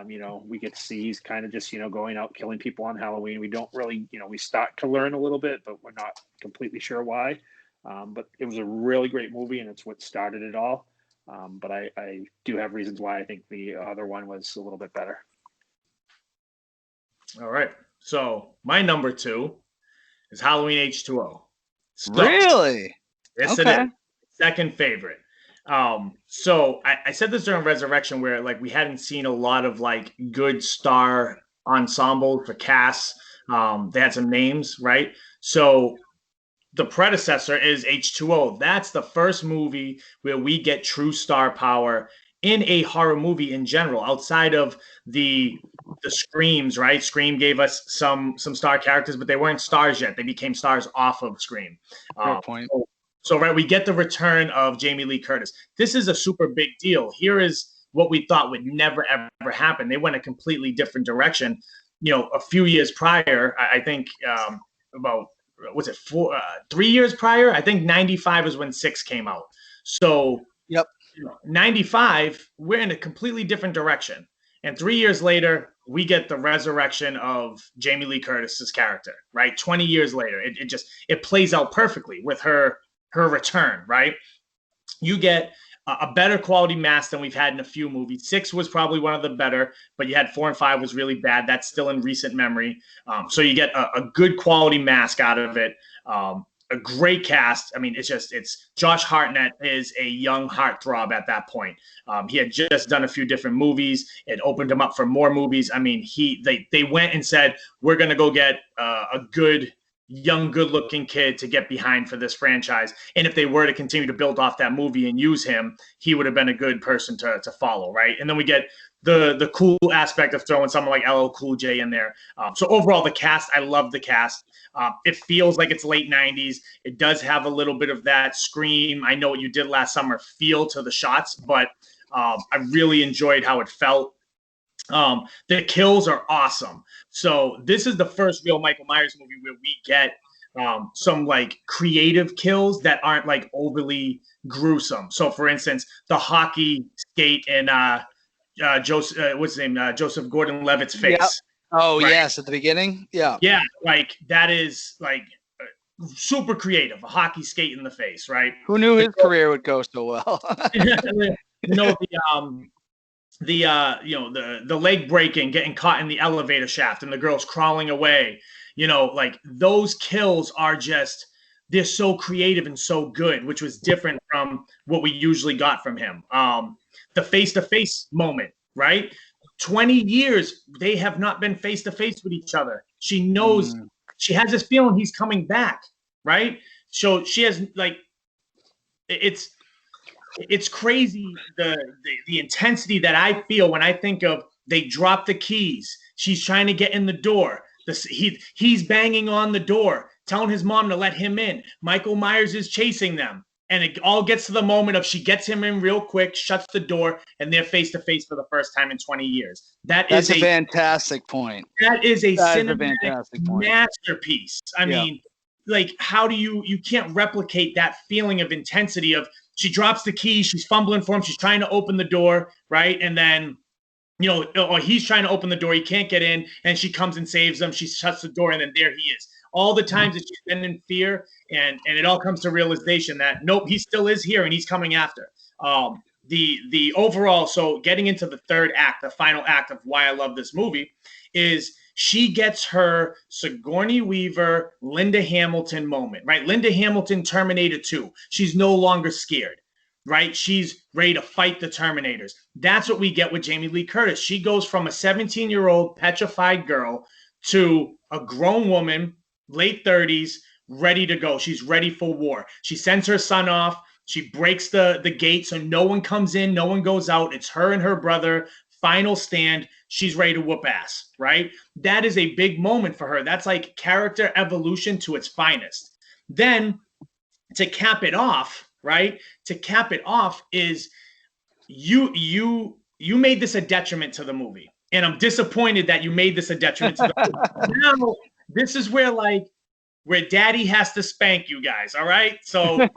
You know, we get to see he's kind of just, you know, going out killing people on Halloween. We don't really, you know, we start to learn a little bit, but we're not completely sure why. But it was a really great movie, and it's what started it all. But I do have reasons why I think the other one was a little bit better. All right. So my number two is Halloween H2O. So, Really? yes, Okay. it is. Second favorite. So I said this during Resurrection where like we hadn't seen a lot of like good star ensemble for casts. They had some names, right? So the predecessor is H2O. That's the first movie where we get true star power in a horror movie in general, outside of the Screams, right? Scream gave us some star characters, but they weren't stars yet. They became stars off of Scream. Fair point. So, right, we get the return of Jamie Lee Curtis. This is a super big deal. Here is what we thought would never, ever happen. They went a completely different direction. You know, a few years prior, I think about, was it 3 years prior? I think 95 is when 6 came out. So, Yep. 95, we're in a completely different direction. And 3 years later, we get the resurrection of Jamie Lee Curtis's character, right? 20 years later, it plays out perfectly with her return, right? You get a better quality mask than we've had in a few movies. 6 was probably one of the better, but you had 4 and 5 was really bad. That's still in recent memory. So you get a good quality mask out of it. A great cast. I mean, it's Josh Hartnett is a young heartthrob at that point. He had just done a few different movies. It opened him up for more movies. I mean, they went and said, we're going to go get a good young, good-looking kid to get behind for this franchise. And if they were to continue to build off that movie and use him, he would have been a good person to follow, right? And then we get the cool aspect of throwing someone like LL Cool J in there. So overall, the cast, I love the cast. It feels like it's late 90s. It does have a little bit of that Scream, I Know What You Did Last Summer feel to the shots, but I really enjoyed how it felt. The kills are awesome. So this is the first real Michael Myers movie where we get some like creative kills that aren't like overly gruesome. So for instance, the hockey skate in Joseph, what's his name? Joseph Gordon-Levitt's face. Yep. Oh, right? yes, at the beginning. Yeah. Yeah, like that is like super creative. A hockey skate in the face, right? Who knew his career would go so well? You know, the leg breaking, getting caught in the elevator shaft and the girls crawling away, you know, like those kills are just, they're so creative and so good, which was different from what we usually got from him. The face-to-face moment, right? 20 years, they have not been face-to-face with each other. She knows, she has this feeling he's coming back, right? So she has like, it's crazy the intensity that I feel when I think of they drop the keys. She's trying to get in the door. He's banging on the door, telling his mom to let him in. Michael Myers is chasing them. And it all gets to the moment of she gets him in real quick, shuts the door, and they're face to face for the first time in 20 years. That's a fantastic point. That is a cinematic masterpiece. I mean, like, how do you can't replicate that feeling of intensity of she drops the key, she's fumbling for him, she's trying to open the door, right? And then, you know, or he's trying to open the door, he can't get in, and she comes and saves him, she shuts the door, and then there he is. All the times that she's been in fear, and it all comes to realization that nope, he still is here and he's coming after. The overall, so getting into the third act, the final act of why I love this movie, is she gets her Sigourney Weaver, Linda Hamilton moment, right? Linda Hamilton, Terminator 2. She's no longer scared, right? She's ready to fight the Terminators. That's what we get with Jamie Lee Curtis. She goes from a 17-year-old petrified girl to a grown woman, late 30s, ready to go. She's ready for war. She sends her son off. She breaks the gate so no one comes in, no one goes out. It's her and her brother. Final stand. She's ready to whoop ass, right? That is a big moment for her. That's like character evolution to its finest. Then to cap it off, right? To cap it off is you you made this a detriment to the movie. And I'm disappointed that you made this a detriment to the movie. Now, this is where daddy has to spank you guys, all right? So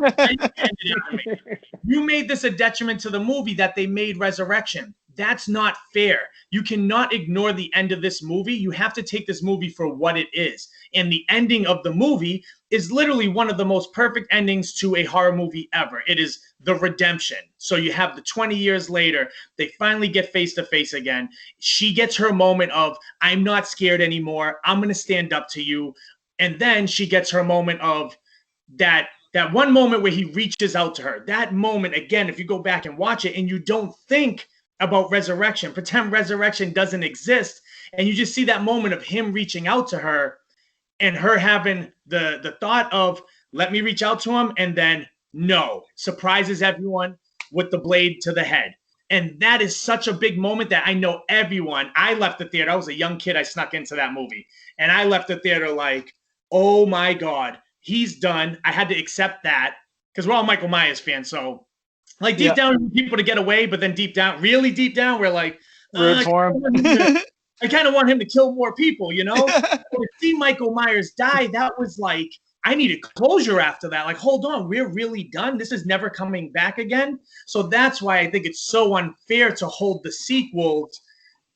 you made this a detriment to the movie that they made Resurrection. That's not fair. You cannot ignore the end of this movie. You have to take this movie for what it is. And the ending of the movie is literally one of the most perfect endings to a horror movie ever. It is the redemption. So you have the 20 years later, they finally get face to face again. She gets her moment of, I'm not scared anymore. I'm going to stand up to you. And then she gets her moment of that one moment where he reaches out to her. That moment, again, if you go back and watch it and you don't think about resurrection, pretend resurrection doesn't exist, and you just see that moment of him reaching out to her and her having the thought of, let me reach out to him, and then no, surprises everyone with the blade to the head. And that is such a big moment that I know everyone, I left the theater, I was a young kid, I snuck into that movie, and I left the theater like, oh my God, he's done. I had to accept that because we're all Michael Myers fans. So, like, deep down, we want people to get away, but then deep down, really deep down, we're like, root for him. I kind of want him to kill more people, you know? To see Michael Myers die, that was like, I needed closure after that. Like, hold on, we're really done. This is never coming back again. So that's why I think it's so unfair to hold the sequels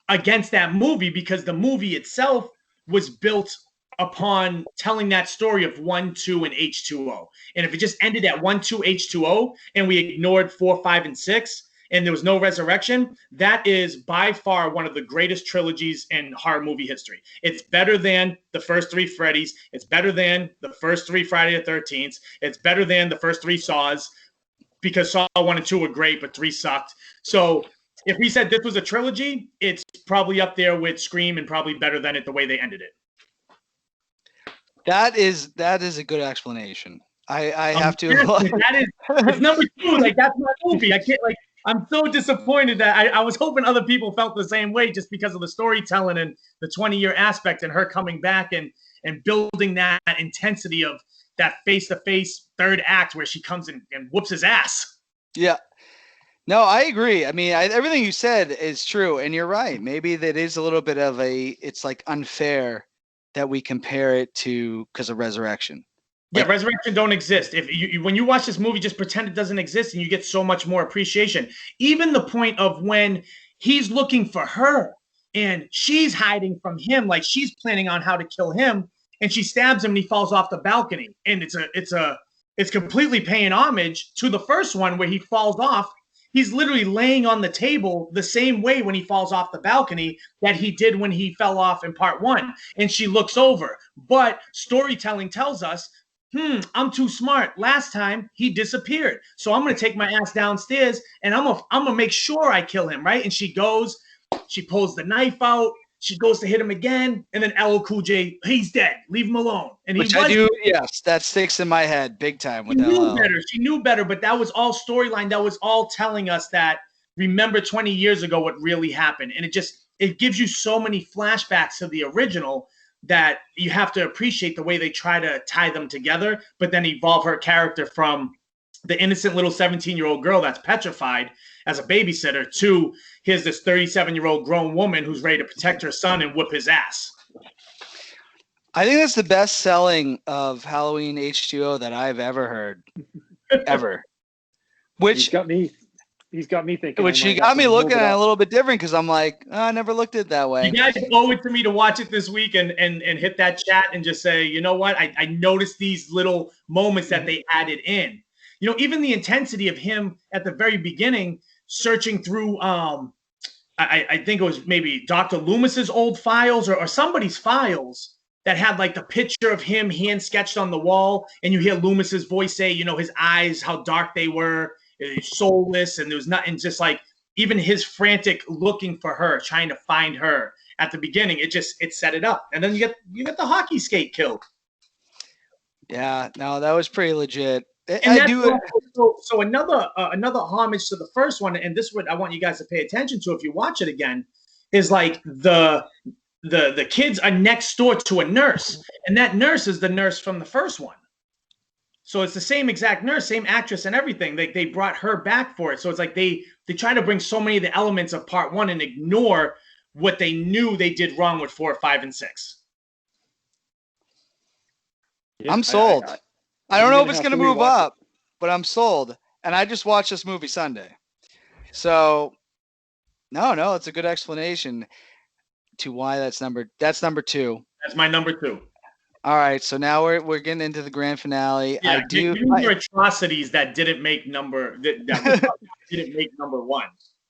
against that movie, because the movie itself was built upon telling that story of 1, 2, and H2O. And if it just ended at 1, 2, H2O, and we ignored 4, 5, and 6, and there was no resurrection, that is by far one of the greatest trilogies in horror movie history. It's better than the first 3 Freddy's. It's better than the first 3 Friday the 13th. It's better than the first 3 Saws, because Saw 1 and 2 were great, but 3 sucked. So if we said this was a trilogy, it's probably up there with Scream and probably better than it the way they ended it. That is a good explanation. I have to. That is, it's number 2. Like, that's my movie. I can't, like, I'm so disappointed that I was hoping other people felt the same way, just because of the storytelling and the 20-year aspect and her coming back and building that intensity of that face-to-face third act where she comes in and whoops his ass. Yeah. No, I agree. I mean, everything you said is true, and you're right. Maybe that is a little bit of it's like unfair that we compare it to because of Resurrection. Yeah, Resurrection don't exist. If you when you watch this movie, just pretend it doesn't exist, and you get so much more appreciation. Even the point of when he's looking for her and she's hiding from him, like she's planning on how to kill him, and she stabs him and he falls off the balcony. And it's completely paying homage to the first one where he falls off. He's literally laying on the table the same way when he falls off the balcony that he did when he fell off in part 1. And she looks over. But storytelling tells us, I'm too smart. Last time he disappeared. So I'm going to take my ass downstairs and I'm going to make sure I kill him, right? And she goes, she pulls the knife out. She goes to hit him again. And then LL Cool J, he's dead. Leave him alone. And Which I do, yes, that sticks in my head big time with LL. She knew better, but that was all storyline. That was all telling us that, remember 20 years ago what really happened. And it gives you so many flashbacks to the original that you have to appreciate the way they try to tie them together, but then evolve her character from the innocent little 17-year-old girl that's petrified as a babysitter to here's this 37-year-old grown woman who's ready to protect her son and whip his ass. I think that's the best selling of Halloween H2O that I've ever heard, ever. Which He's got me thinking. Which you got me looking at it a little bit different, because I'm like, I never looked at it that way. You guys owe it to me to watch it this week and hit that chat and just say, you know what? I noticed these little moments that they added in. You know, even the intensity of him at the very beginning searching through, I think it was maybe Dr. Loomis's old files or somebody's files that had like the picture of him hand sketched on the wall. And you hear Loomis's voice say, you know, his eyes, how dark they were, soulless. And there was nothing, just like even his frantic looking for her, trying to find her at the beginning. It set it up. And then you get the hockey skate killed. Yeah, no, that was pretty legit. So another homage to the first one, and this is what I want you guys to pay attention to if you watch it again, is like the kids are next door to a nurse, and that nurse is the nurse from the first one. So it's the same exact nurse, same actress and everything. They brought her back for it. So it's like they try to bring so many of the elements of part 1 and ignore what they knew they did wrong with 4, 5, and 6. Yeah, I'm sold. I don't know if it's going to move rewatch up, but I'm sold. And I just watched this movie Sunday. So no, it's a good explanation to why that's number 2. That's my number 2. All right, so now we're getting into the grand finale. Yeah, give me your atrocities that didn't make number didn't make number 1.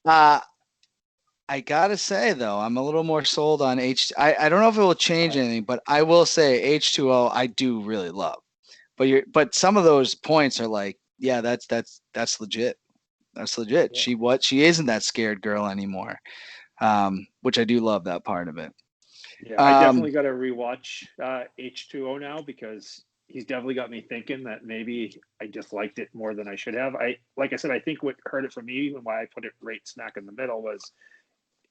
I gotta say though, I'm a little more sold on H. I don't know if it will change anything, but I will say H2O I do really love. But some of those points are like, yeah, that's legit. That's legit. Yeah. She isn't that scared girl anymore, which I do love that part of it. Yeah, I definitely got to rewatch H2O now because he's definitely got me thinking that maybe I disliked it more than I should have. Like I said, I think what hurt it for me and why I put it right smack in the middle was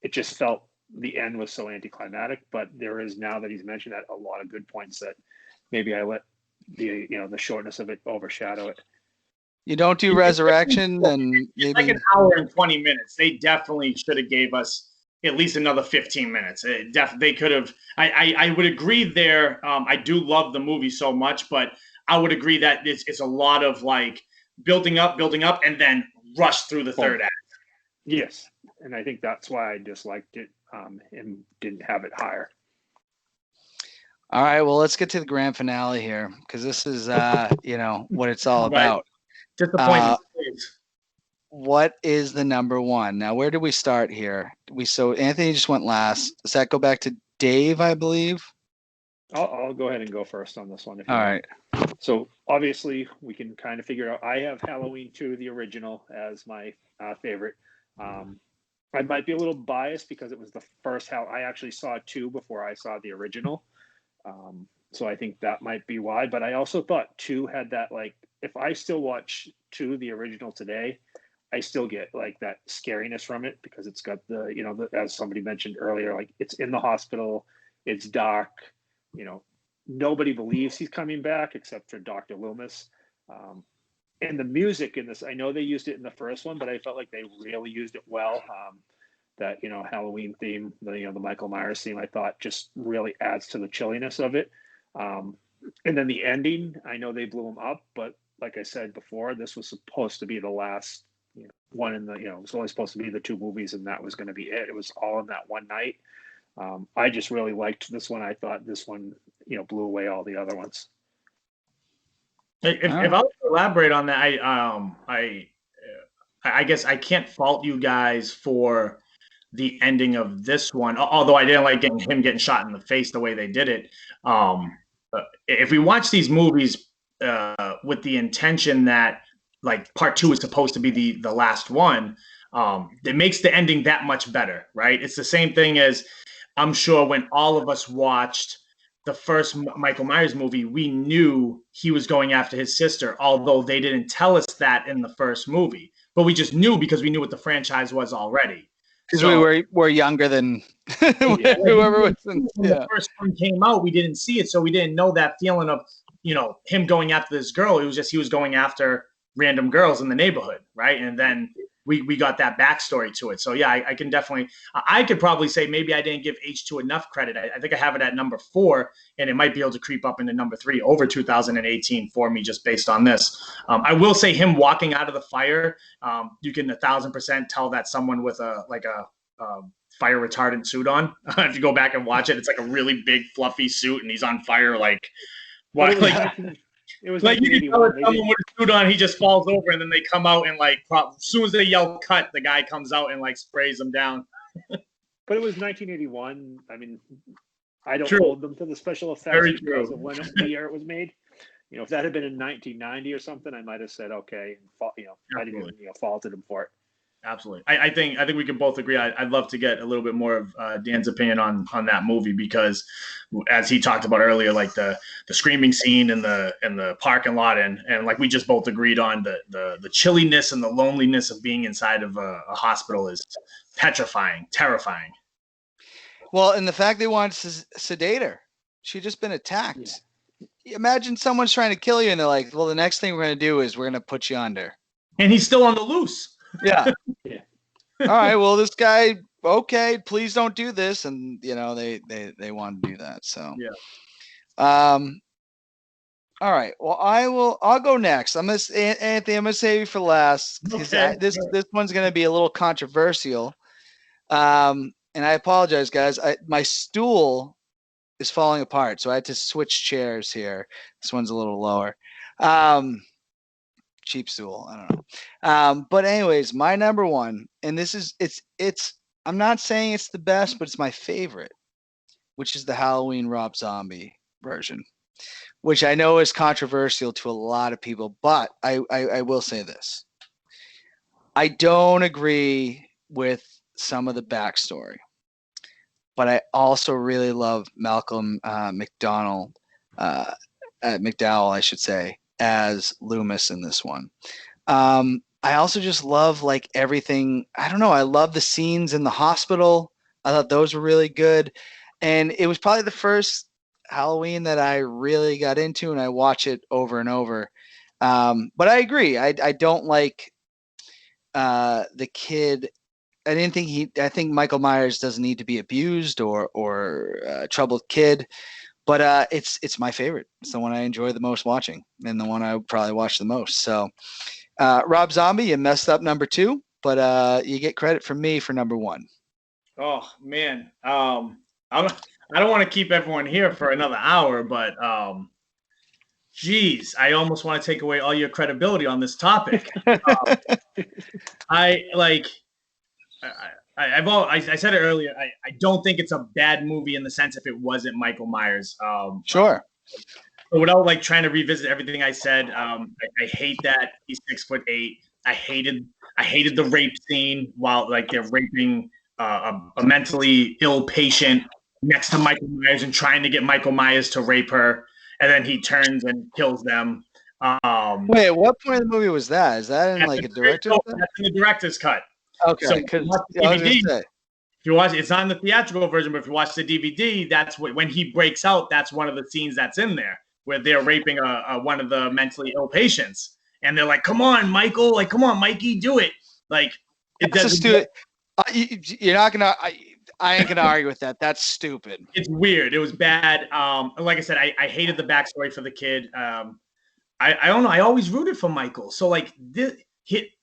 it just felt the end was so anticlimactic. But there is, now that he's mentioned that, a lot of good points that maybe I let the shortness of it overshadow it. You don't do Resurrection, then maybe like an hour and 20 minutes. They definitely should have gave us at least another 15 minutes. They could have. I would agree there. I do love the movie so much, but I would agree that it's a lot of like building up, and then rush through the third act. Yes, and I think that's why I disliked it and didn't have it higher. All right, well, let's get to the grand finale here because this is what it's all about. Disappointing. What is the number 1? Now, where do we start here? So Anthony just went last. Does that go back to Dave, I believe? I'll go ahead and go first on this one. All right. So obviously we can kind of figure out, I have Halloween 2, the original, as my favorite. I might be a little biased because it was the first I actually saw 2 before I saw the original. So I think that might be why, but I also thought 2 had that, like, if I still watch 2, the original today, I still get like that scariness from it because it's got as somebody mentioned earlier, like it's in the hospital, it's dark, nobody believes he's coming back except for Dr. Loomis. And the music in this, I know they used it in the first one, but I felt like they really used it well. That, Halloween theme, the Michael Myers theme, I thought just really adds to the chilliness of it. And then the ending, I know they blew him up, but like I said before, this was supposed to be the last one in the, it was only supposed to be the 2 movies and that was going to be it. It was all in that one night. I just really liked this one. I thought this one, blew away all the other ones. If I was to elaborate on that, I guess I can't fault you guys for the ending of this one, although I didn't like him getting shot in the face the way they did it. If we watch these movies with the intention that like part 2 is supposed to be the last one, it makes the ending that much better, right? It's the same thing as I'm sure when all of us watched the first Michael Myers movie, we knew he was going after his sister, although they didn't tell us that in the first movie. But we just knew because we knew what the franchise was already. Because we were younger than whoever was. When the first one came out, we didn't see it, so we didn't know that feeling of him going after this girl. It was just he was going after random girls in the neighborhood, right? And then we got that backstory to it. So yeah, I can definitely. I could probably say maybe I didn't give H2 enough credit. I think I have it at number 4, and it might be able to creep up into number 3 over 2018 for me just based on this. I will say him walking out of the fire, you can 1,000% tell that someone with a fire retardant suit on. If you go back and watch it, it's like a really big fluffy suit, and he's on fire. Like what? It was like you can tell it's someone with a suit on, he just falls over, and then they come out and like as soon as they yell cut, the guy comes out and like sprays them down. But it was 1981. I mean, I don't hold them to the special effects because of when the year it was made. If that had been in 1990 or something, I might have said okay. I didn't even faulted him for it. Absolutely. I think we can both agree. I'd love to get a little bit more of Dan's opinion on that movie because, as he talked about earlier, like the screaming scene in the parking lot, and like we just both agreed on the chilliness and the loneliness of being inside of a hospital is petrifying, terrifying. Well, and the fact they wanted to sedate her, she'd just been attacked. Imagine someone's trying to kill you, and they're like, "Well, the next thing we're gonna do is we're gonna put you under." And he's still on the loose. Yeah. Yeah. All right. Well, this guy. Okay, please don't do this, and they want to do that. So. Yeah. All right. Well, I'll go next. Anthony. I'm gonna save you for last because Okay. this one's gonna be a little controversial. And I apologize, guys. My stool is falling apart, so I had to switch chairs here. This one's a little lower. Cheap stool. I don't know. But anyways, my number one, and this is it's. I'm not saying it's the best, but it's my favorite, which is the Halloween Rob Zombie version, which I know is controversial to a lot of people. But I will say this: I don't agree with some of the backstory, but I also really love Malcolm McDowell, I should say, as Loomis in this one. I also just love like everything. I don't know. I love the scenes in the hospital. I thought those were really good, and it was probably the first Halloween that I really got into, and I watch it over and over. But I agree. I don't like the kid. I think Michael Myers doesn't need to be abused or a troubled kid, but it's my favorite. It's the one I enjoy the most watching, and the one I would probably watch the most. So, Rob Zombie, you messed up number 2, but you get credit from me for number 1. Oh man, I don't want to keep everyone here for another hour, but geez, I almost want to take away all your credibility on this topic. I like. I said it earlier. I don't think it's a bad movie in the sense if it wasn't Michael Myers. Sure. But without like trying to revisit everything I said, I hate that he's 6'8". I hated the rape scene while like they're raping a mentally ill patient next to Michael Myers and trying to get Michael Myers to rape her, and then he turns and kills them. Wait, what point of the movie was that? Is that in like a director's cut? That's in the director's cut. Okay, So because if you watch, it's not in the theatrical version, but if you watch the DVD, that's when he breaks out. That's one of the scenes that's in there where they're raping one of the mentally ill patients, and they're like, "Come on, Michael! Like, come on, Mikey, do it!" Like, it doesn't. You're not gonna. I ain't gonna argue with that. That's stupid. It's weird. It was bad. Like I said, I hated the backstory for the kid. I don't know. I always rooted for Michael. So like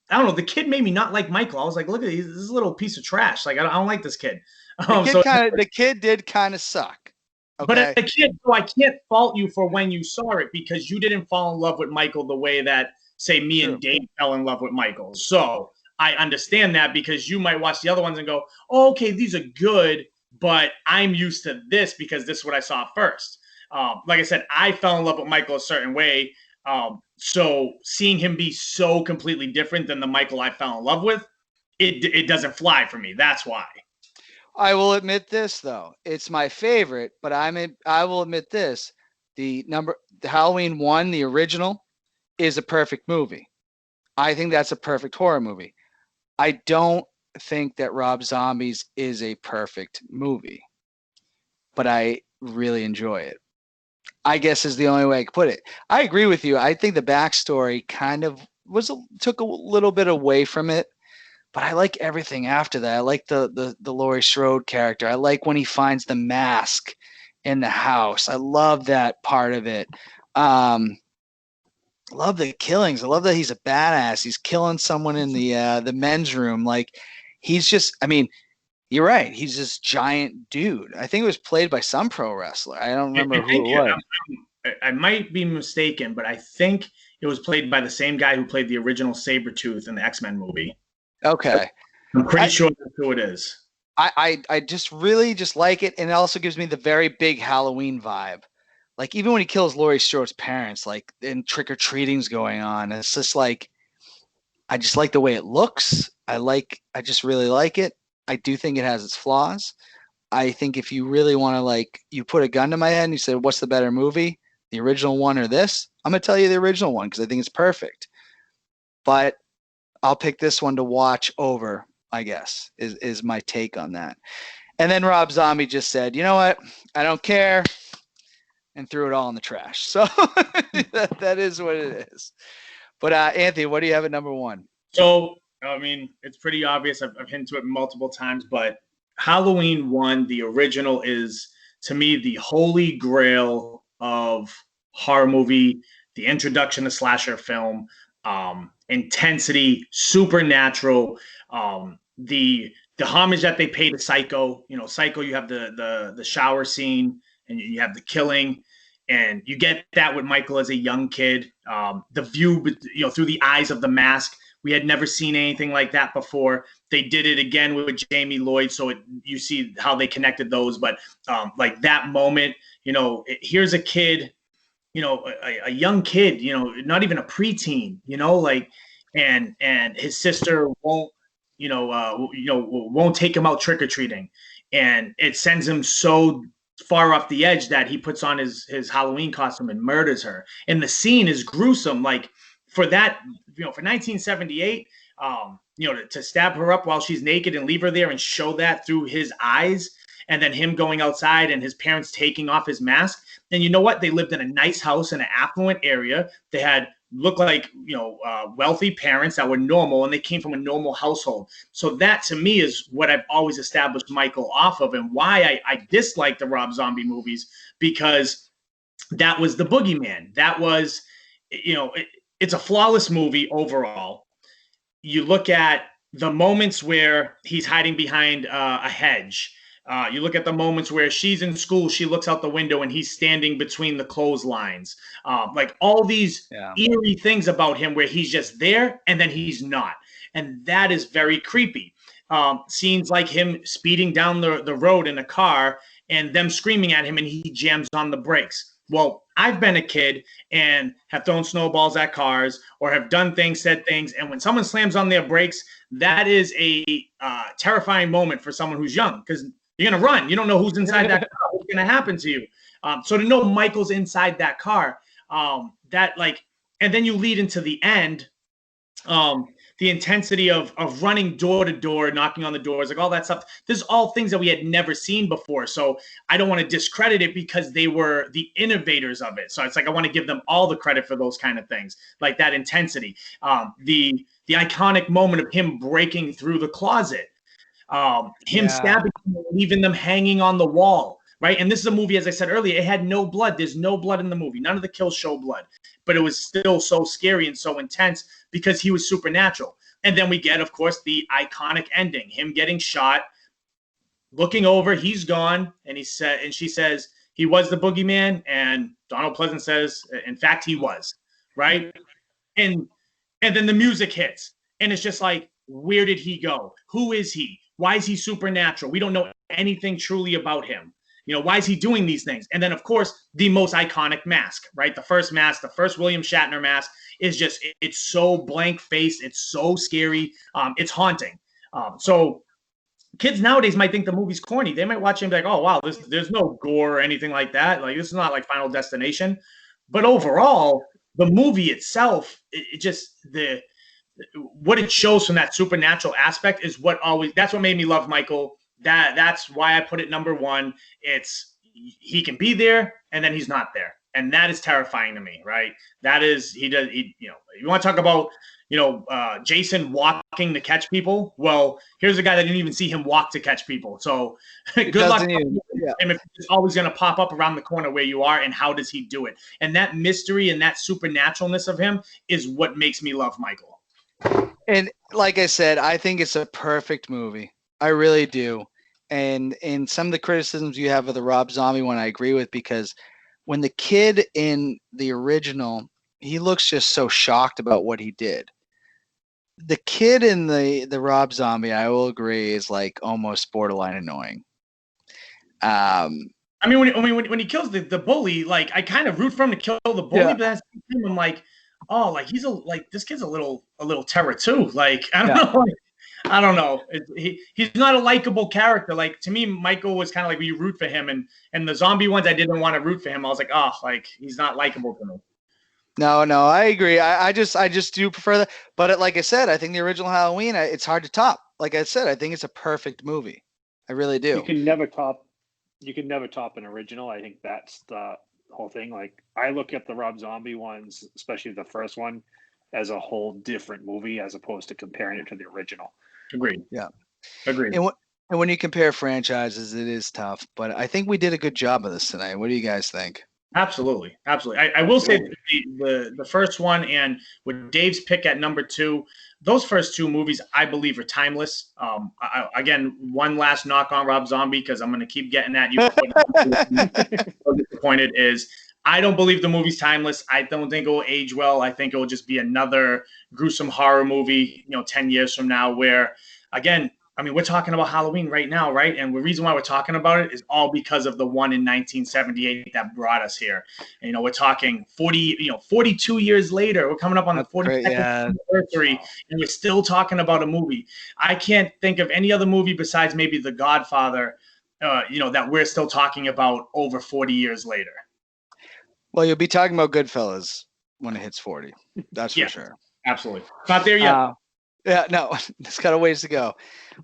I don't know. The kid made me not like Michael. I was like, look at this little piece of trash. Like I don't like this kid. The kid did kind of suck. Okay? But the kid, so I can't fault you for when you saw it because you didn't fall in love with Michael the way that say me and Dave fell in love with Michael. So I understand that because you might watch the other ones and go, oh, okay, these are good, but I'm used to this because this is what I saw first. Like I said, I fell in love with Michael a certain way. So seeing him be so completely different than the Michael I fell in love with, it doesn't fly for me. That's why. I will admit this though. It's my favorite, but I will admit this. The Halloween 1, the original, is a perfect movie. I think that's a perfect horror movie. I don't think that Rob Zombies is a perfect movie, but I really enjoy it. I guess is the only way I could put it. I agree with you. I think the backstory kind of took a little bit away from it, but I like everything after that. I like the Laurie Strode character. I like when he finds the mask in the house. I love that part of it. Love the killings. I love that he's a badass. He's killing someone in the men's room. Like he's just. I mean, you're right. He's this giant dude. I think it was played by some pro wrestler. I don't remember who it was. I might be mistaken, but I think it was played by the same guy who played the original Sabretooth in the X-Men movie. Okay. I'm pretty sure that's who it is. I just really just like it, and it also gives me the very big Halloween vibe. Like even when he kills Laurie Strode's parents, like and trick or treating's going on, it's just like I just like the way it looks. I just really like it. I do think it has its flaws. I think if you really want to like you put a gun to my head and you said, what's the better movie? The original one or this? I'm gonna tell you the original one because I think it's perfect. But I'll pick this one to watch over, I guess, is my take on that. And then Rob Zombie just said, you know what? I don't care. and threw it all in the trash. So that is what it is. But Anthony, what do you have at number 1? So, I mean, it's pretty obvious. I've hinted to it multiple times, but Halloween 1, the original, is to me the holy grail of horror movie, the introduction to slasher film, intensity, supernatural, the homage that they pay to Psycho. You know, Psycho, you have the shower scene and you have the killing. And you get that with Michael as a young kid. The view, through the eyes of the mask. We had never seen anything like that before. They did it again with Jamie Lloyd, so you see how they connected those. But like that moment, here's a kid, a young kid, not even a preteen, and his sister won't, won't take him out trick or treating, and it sends him so far off the edge that he puts on his Halloween costume and murders her. And the scene is gruesome. Like for that, for 1978, to stab her up while she's naked and leave her there and show that through his eyes, and then him going outside and his parents taking off his mask. And you know what? They lived in a nice house in an affluent area. They had looked like, wealthy parents that were normal, and they came from a normal household. So that to me is what I've always established Michael off of, and why I dislike the Rob Zombie movies, because that was the boogeyman. That was, it's a flawless movie overall. You look at the moments where he's hiding behind a hedge. You look at the moments where she's in school, she looks out the window and he's standing between the clotheslines. Like all these eerie things about him where he's just there and then he's not. And that is very creepy. Scenes like him speeding down the road in a car and them screaming at him and he jams on the brakes. Well, I've been a kid and have thrown snowballs at cars or have done things, said things. And when someone slams on their brakes, that is a terrifying moment for someone who's young, because you're going to run. You don't know who's inside that car. What's going to happen to you? So to know Michael's inside that car, and then you lead into the end, the intensity of running door to door, knocking on the doors, like all that stuff. This is all things that we had never seen before. So I don't want to discredit it because they were the innovators of it. So it's like I want to give them all the credit for those kind of things, like that intensity. The iconic moment of him breaking through the closet, stabbing them, leaving them hanging on the wall. Right. And this is a movie, as I said earlier, it had no blood. There's no blood in the movie. None of the kills show blood, but it was still so scary and so intense because he was supernatural. And then we get, of course, the iconic ending, him getting shot, looking over, he's gone. And she says he was the boogeyman. And Donald Pleasant says, in fact, he was. Right. And then the music hits and it's just like, where did he go? Who is he? Why is he supernatural? We don't know anything truly about him. Why is he doing these things? And then, of course, the most iconic mask, right? The first mask, the first William Shatner mask is just, it's so blank faced. It's so scary. It's haunting. So kids nowadays might think the movie's corny. They might watch it and be like, oh, wow, there's no gore or anything like that. Like, this is not like Final Destination. But overall, the movie itself, what it shows from that supernatural aspect is that's what made me love Michael. That's why I put it number 1. It's he can be there and then he's not there, and that is terrifying to me. Right? That is you want to talk about Jason walking to catch people. Well, here's a guy that didn't even see him walk to catch people. So good luck. And if it's always going to pop up around the corner where you are, and how does he do it? And that mystery and that supernaturalness of him is what makes me love Michael. And like I said, I think it's a perfect movie. I really do. And some of the criticisms you have of the Rob Zombie one, I agree with, because when the kid in the original, he looks just so shocked about what he did. The kid in the Rob Zombie, I will agree, is like almost borderline annoying. I mean, when he kills the bully, like I kind of root for him to kill the bully, but at the same time, I'm like, oh, like this kid's a little terror too. Like I don't know. I don't know. He's not a likable character. Like to me, Michael was kind of like you root for him, and the zombie ones I didn't want to root for him. I was like, oh, like he's not likable to me. No, I agree. I just do prefer that. But like I said, I think the original Halloween, it's hard to top. Like I said, I think it's a perfect movie. I really do. You can never top an original. I think that's the whole thing. Like I look at the Rob Zombie ones, especially the first one, as a whole different movie as opposed to comparing it to the original. Agreed. Yeah. Agreed. And when you compare franchises, it is tough. But I think we did a good job of this tonight. What do you guys think? Absolutely. I will say the first one and with Dave's pick at number 2, those first 2 movies, I believe, are timeless. Again, one last knock on Rob Zombie, because I'm going to keep getting at you. So disappointed is I don't believe the movie's timeless. I don't think it will age well. I think it will just be another gruesome horror movie, 10 years from now where, again, I mean, we're talking about Halloween right now, right? And the reason why we're talking about it is all because of the one in 1978 that brought us here. And, we're talking 42 years later. We're coming up on the 42nd anniversary, and we're still talking about a movie. I can't think of any other movie besides maybe The Godfather, that we're still talking about over 40 years later. Well, you'll be talking about Goodfellas when it hits 40. That's for sure. Absolutely. Not there yet. Yeah, no, it's got a ways to go.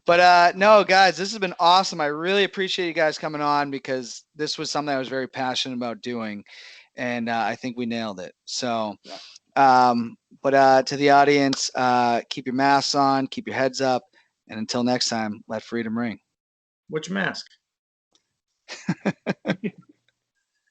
But no, guys, this has been awesome. I really appreciate you guys coming on because this was something I was very passionate about doing, and I think we nailed it. So, but to the audience, keep your masks on, keep your heads up, and until next time, let freedom ring. Which mask?